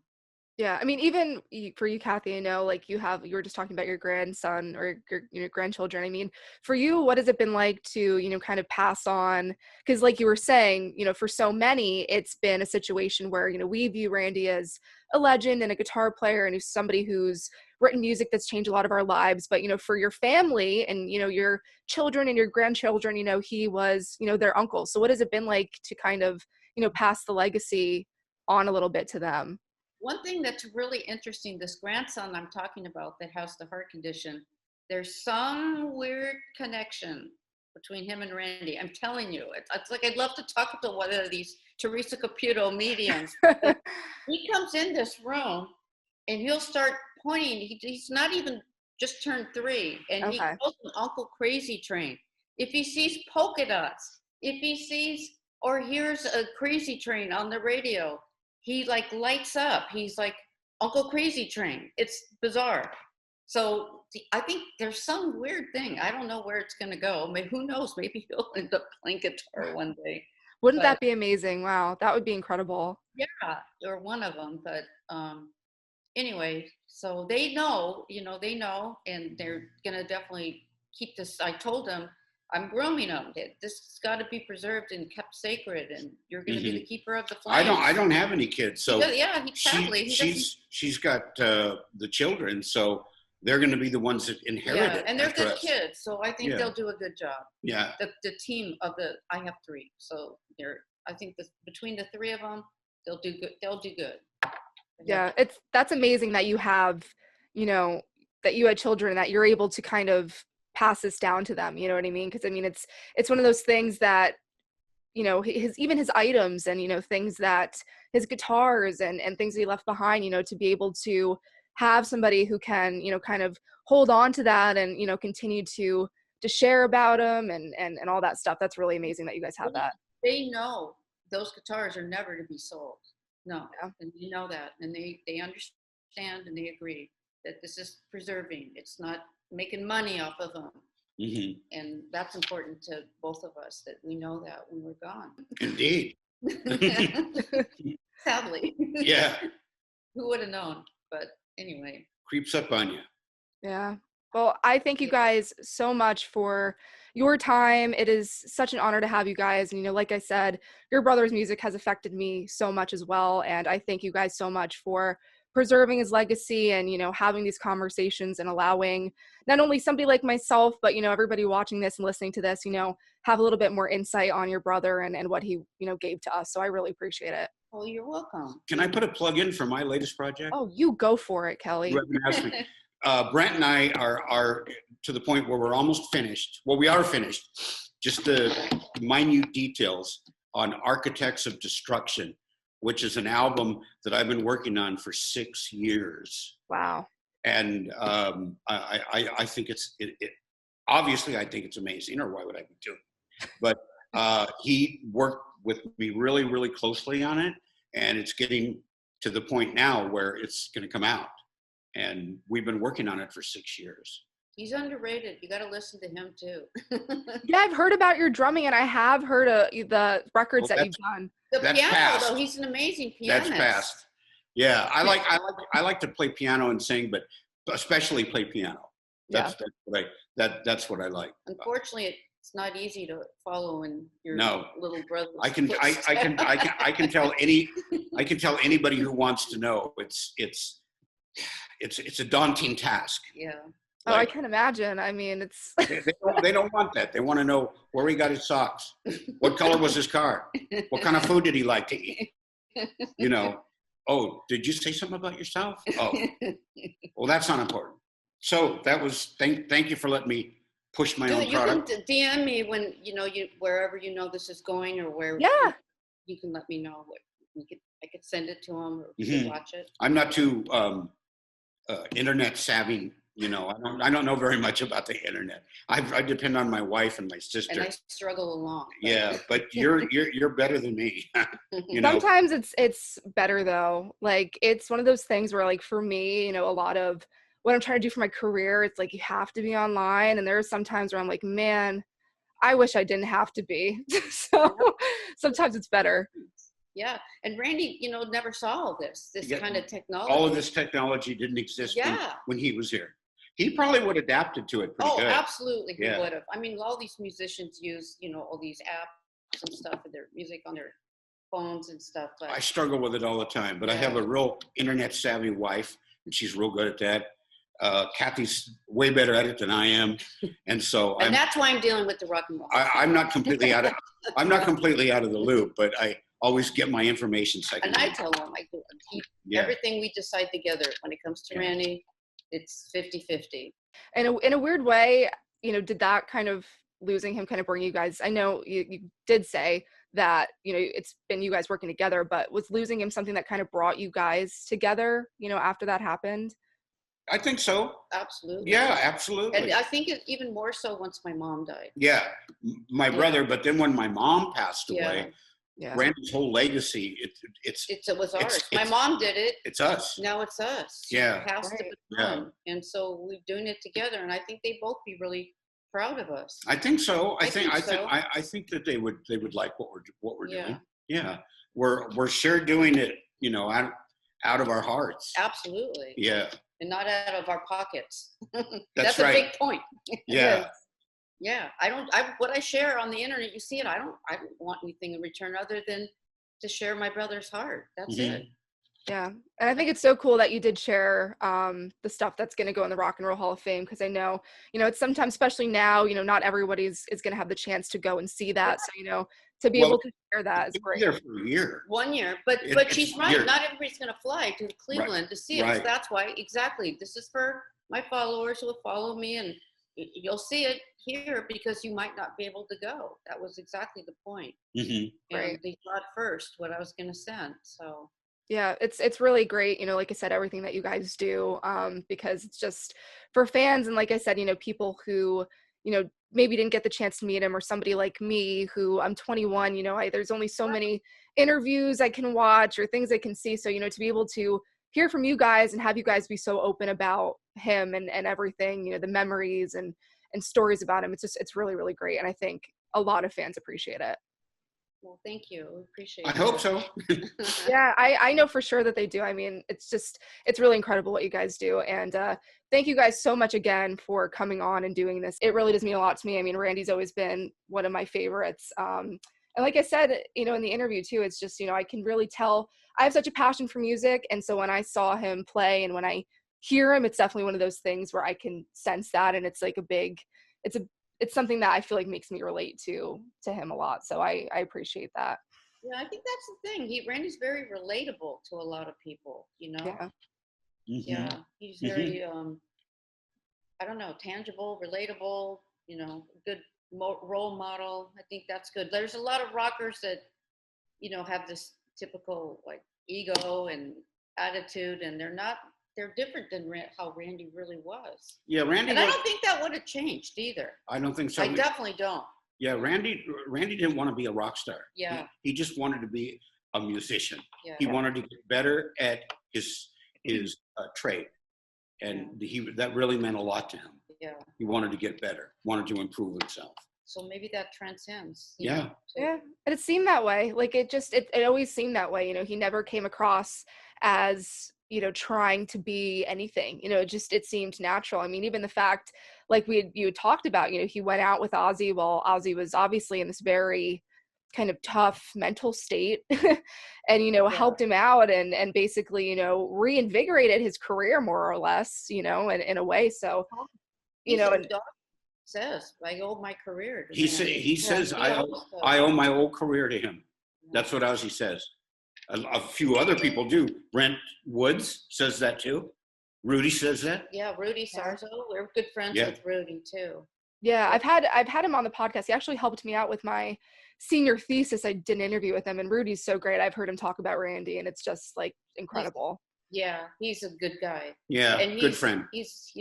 Yeah, I mean, even for you, Kathy, I know, like, you were just talking about your grandson or your grandchildren. I mean, for you, what has it been like to, you know, kind of pass on? Because like you were saying, you know, for so many, it's been a situation where, you know, we view Randy as a legend and a guitar player and who's somebody who's written music that's changed a lot of our lives. But, you know, for your family and, you know, your children and your grandchildren, you know, he was, you know, their uncle. So what has it been like to kind of, you know, pass the legacy on a little bit to them? One thing that's really interesting, this grandson I'm talking about that has the heart condition, there's some weird connection between him and Randy. I'm telling you, it's like I'd love to talk to one of these Teresa Caputo mediums. He comes in this room and he'll start pointing. He's not even just turned 3, and he calls him Uncle Crazy Train. If he sees polka dots, if he sees or hears a Crazy Train on the radio, he like lights up. He's like Uncle Crazy Train. It's bizarre. So I think there's some weird thing. I don't know where it's going to go. Maybe, who knows? Maybe he'll end up playing guitar one day. Wouldn't that be amazing? Wow, that would be incredible. Yeah, or one of them. But anyway, so they know, and they're going to definitely keep this. I told them, I'm grooming them. This has got to be preserved and kept sacred, and you're going to be the keeper of the flame. I don't have any kids, so she's got the children, so they're going to be the ones that inherit it. And they're good kids, so I think they'll do a good job. Yeah. The team I have 3, so I think between the 3 of them, they'll do good. They'll do good. Yeah, that's amazing that you have, you know, that you had children and that you're able to kind of pass this down to them, you know what I mean? Because I mean, it's one of those things that, you know, even his items and, you know, things that his guitars and things that he left behind, you know, to be able to have somebody who can, kind of hold on to that and, continue to share about them and all that stuff. That's really amazing that you guys have that. They know those guitars are never to be sold. No, Yeah. and you know that, and they understand and they agree that this is preserving. It's not making money off of them. Mm-hmm. And that's important to both of us, that we know that when we're gone. Indeed. Sadly. Yeah. Who would have known? But anyway. Creeps up on you. Yeah. Well, I thank you guys so much for your time. It is such an honor to have you guys. And, like I said, your brother's music has affected me so much as well. And I thank you guys so much for preserving his legacy and, having these conversations and allowing not only somebody like myself, but, everybody watching this and listening to this, have a little bit more insight on your brother and what he, gave to us. So I really appreciate it. Oh, you're welcome. Can I put a plug in for my latest project? Oh, you go for it, Kelle. You haven't asked me. Brent and I are to the point where we're almost finished. Well, we are finished. Just the minute details on Architects of Destruction, which is an album that I've been working on for 6 years. Wow. And I think obviously I think it's amazing, or why would I be doing it? But he worked with me really, really closely on it. And it's getting to the point now where it's going to come out. And we've been working on it for 6 years. He's underrated. You got to listen to him too. Yeah, I've heard about your drumming, and I have heard the records that you've done. The piano, past. though, he's an amazing pianist. That's past. Yeah, I like to play piano and sing, but especially play piano. That's what I like. Unfortunately, it's not easy to follow in your little brother's I can tell anybody who wants to know. It's a daunting task. Yeah. Oh, I can imagine. I mean, it's they don't want that. They want to know where he got his socks, what color was his car, what kind of food did he like to eat. Oh, did you say something about yourself? Oh, well, that's not important. So that was thank you for letting me push my own product. You can DM me when wherever this is going, or where. Yeah. You can let me know. I could send it to him, or you can watch it. I'm not too internet savvy. I don't know very much about the internet. I depend on my wife and my sister. And I struggle along. Yeah, but you're better than me. Sometimes it's better though. Like, it's one of those things where, like, for me, a lot of what I'm trying to do for my career, it's like you have to be online. And there are some times where I'm like, man, I wish I didn't have to be. So sometimes it's better. Yeah, and Randy, never saw all this kind of technology. All of this technology didn't exist when he was here. He probably would have adapted to it pretty good. Oh, absolutely, he would have. I mean, all these musicians use, all these apps and stuff for their music on their phones and stuff. But I struggle with it all the time, but I have a real internet savvy wife, and she's real good at that. Kathy's way better at it than I am, and so that's why I'm dealing with the rock and roll. I'm not completely out of the loop, but I always get my information second. And I tell them, I keep everything we decide together. When it comes to Randy, it's 50-50. And in a weird way, did that kind of losing him kind of bring you guys? I know you did say that it's been you guys working together, but was losing him something that kind of brought you guys together? After that happened. I think so. Absolutely. Yeah, absolutely. And I think it even more so once my mom died. Yeah, my brother. But then when my mom passed away, Randy's whole legacy, it was ours. My mom did it. It's us. Now it's us. Yeah. It has to become. And so we're doing it together. And I think they both be really proud of us. I think so. I think that they would like what we're doing. Yeah. We're sure doing it, out of our hearts. Absolutely. Yeah. And not out of our pockets. That's right. A big point. Yeah. Yeah. What I share on the internet, you see it. I don't want anything in return other than to share my brother's heart. That's it. Yeah. And I think it's so cool that you did share the stuff that's going to go in the Rock and Roll Hall of Fame, because I know, it's sometimes, especially now, not everybody is going to have the chance to go and see that. So, to be able to share that is great. There for a year. 1 year. But she's right. Not everybody's going to fly to Cleveland to see it. Right. So that's why, exactly. This is for my followers who will follow me, and you'll see it here because you might not be able to go. That was exactly the point. Mm-hmm. And they thought first what I was going to send. So Yeah, it's really great, like I said, everything that you guys do, because it's just for fans, and like I said, people who, maybe didn't get the chance to meet him, or somebody like me who I'm 21, there's only so many interviews I can watch or things I can see. So, to be able to hear from you guys and have you guys be so open about him and everything, the memories and stories about him, it's really, really great. And I think a lot of fans appreciate it. Well, thank you. Appreciate I it. hope so. Yeah, I know for sure that they do. I mean, it's really incredible what you guys do. And thank you guys so much again for coming on and doing this. It really does mean a lot to me. I mean, Randy's always been one of my favorites. And like I said, in the interview too, it's just, I can really tell I have such a passion for music. And so when I saw him play and when I hear him, it's definitely one of those things where I can sense that. And it's like it's something that I feel like makes me relate to him a lot. So I appreciate that. Yeah, I think that's the thing. Randy's very relatable to a lot of people, Yeah. Mm-hmm. Yeah, he's very, I don't know, tangible, relatable, good role model. I think that's good. There's a lot of rockers that, have this typical like ego and attitude, and they're different than how Randy really was. Yeah, Randy. And I don't think that would have changed either. I don't think so. I definitely don't. Yeah, Randy didn't want to be a rock star. Yeah. He just wanted to be a musician. Yeah. He wanted to get better at his trade, and that really meant a lot to him. Yeah. He wanted to get better, wanted to improve himself. So maybe that transcends. Yeah. Yeah, and it seemed that way. Like it always seemed that way. He never came across as trying to be anything. It seemed natural. I mean, even the fact, like you had talked about, he went out with Ozzy while Ozzy was obviously in this very kind of tough mental state, and helped him out and basically reinvigorated his career more or less, in a way. So and says I owe my career to him. He says I owe my whole career to him. That's what Ozzy says. A few other people do. Brent Woods says that too. Rudy says that. Yeah, Rudy Sarzo. We're good friends with Rudy too. Yeah, I've had him on the podcast. He actually helped me out with my senior thesis. I did an interview with him, and Rudy's so great. I've heard him talk about Randy, and it's just like incredible. He's a good guy. Yeah, and good friend. He's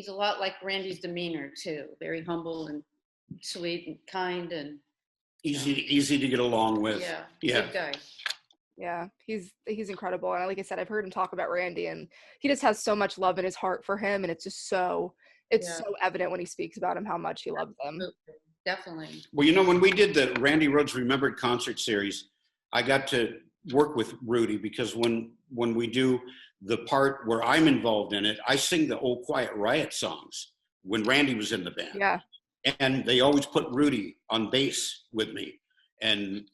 a lot like Randy's demeanor too. Very humble and sweet and kind and easy to get along with. Yeah. Good guy. Yeah, he's incredible. And like I said, I've heard him talk about Randy, and he just has so much love in his heart for him, and it's just so evident when he speaks about him how much he loves him. Definitely. Well, when we did the Randy Rhoads Remembered concert series, I got to work with Rudy because when we do the part where I'm involved in it, I sing the old Quiet Riot songs when Randy was in the band. Yeah. And they always put Rudy on bass with me. And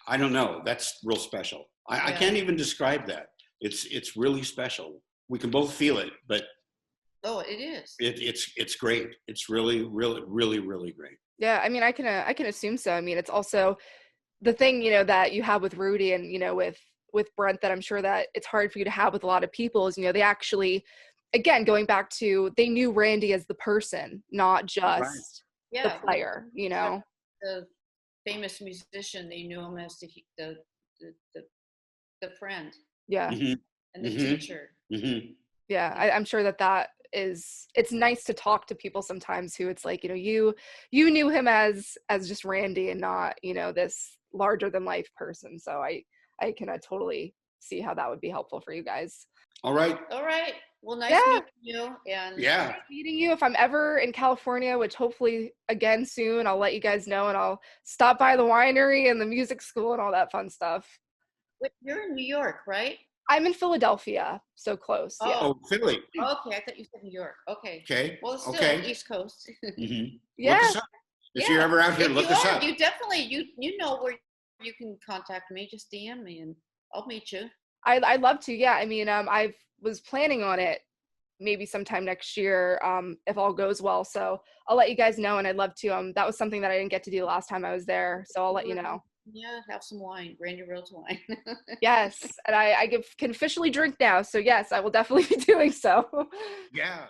I don't know, that's real special. I can't even describe that. It's really special. We can both feel it, but it is. It's great. It's really, really, really, really great. Yeah, I mean, I can assume so. I mean, it's also the thing, that you have with Rudy and, with Brent that I'm sure that it's hard for you to have with a lot of people is, they actually, again, going back to, they knew Randy as the person, not just the player, The famous musician, they knew him as the friend. Yeah. Mm-hmm. And the teacher. Mm-hmm. Yeah, I'm sure that it's nice to talk to people sometimes who it's like, you knew him as just Randy and not, this larger than life person. So I can totally see how that would be helpful for you guys. All right. Well, nice meeting you. And nice meeting you. If I'm ever in California, which hopefully again soon, I'll let you guys know, and I'll stop by the winery and the music school and all that fun stuff. But you're in New York, right? I'm in Philadelphia, so close. Oh, Philly. Okay, I thought you said New York. Okay. Well, it's still East Coast. Mm-hmm. Yeah. Look us up. If you're ever out here, look us up. You definitely, you know where you can contact me. Just DM me and I'll meet you. I'd love to. Yeah. I mean, I was planning on it maybe sometime next year, if all goes well. So I'll let you guys know, and I'd love to. That was something that I didn't get to do last time I was there. So I'll let you know. Yeah, have some wine, Randy Rhoads wine. Yes, and I can officially drink now. So yes, I will definitely be doing so. Yeah.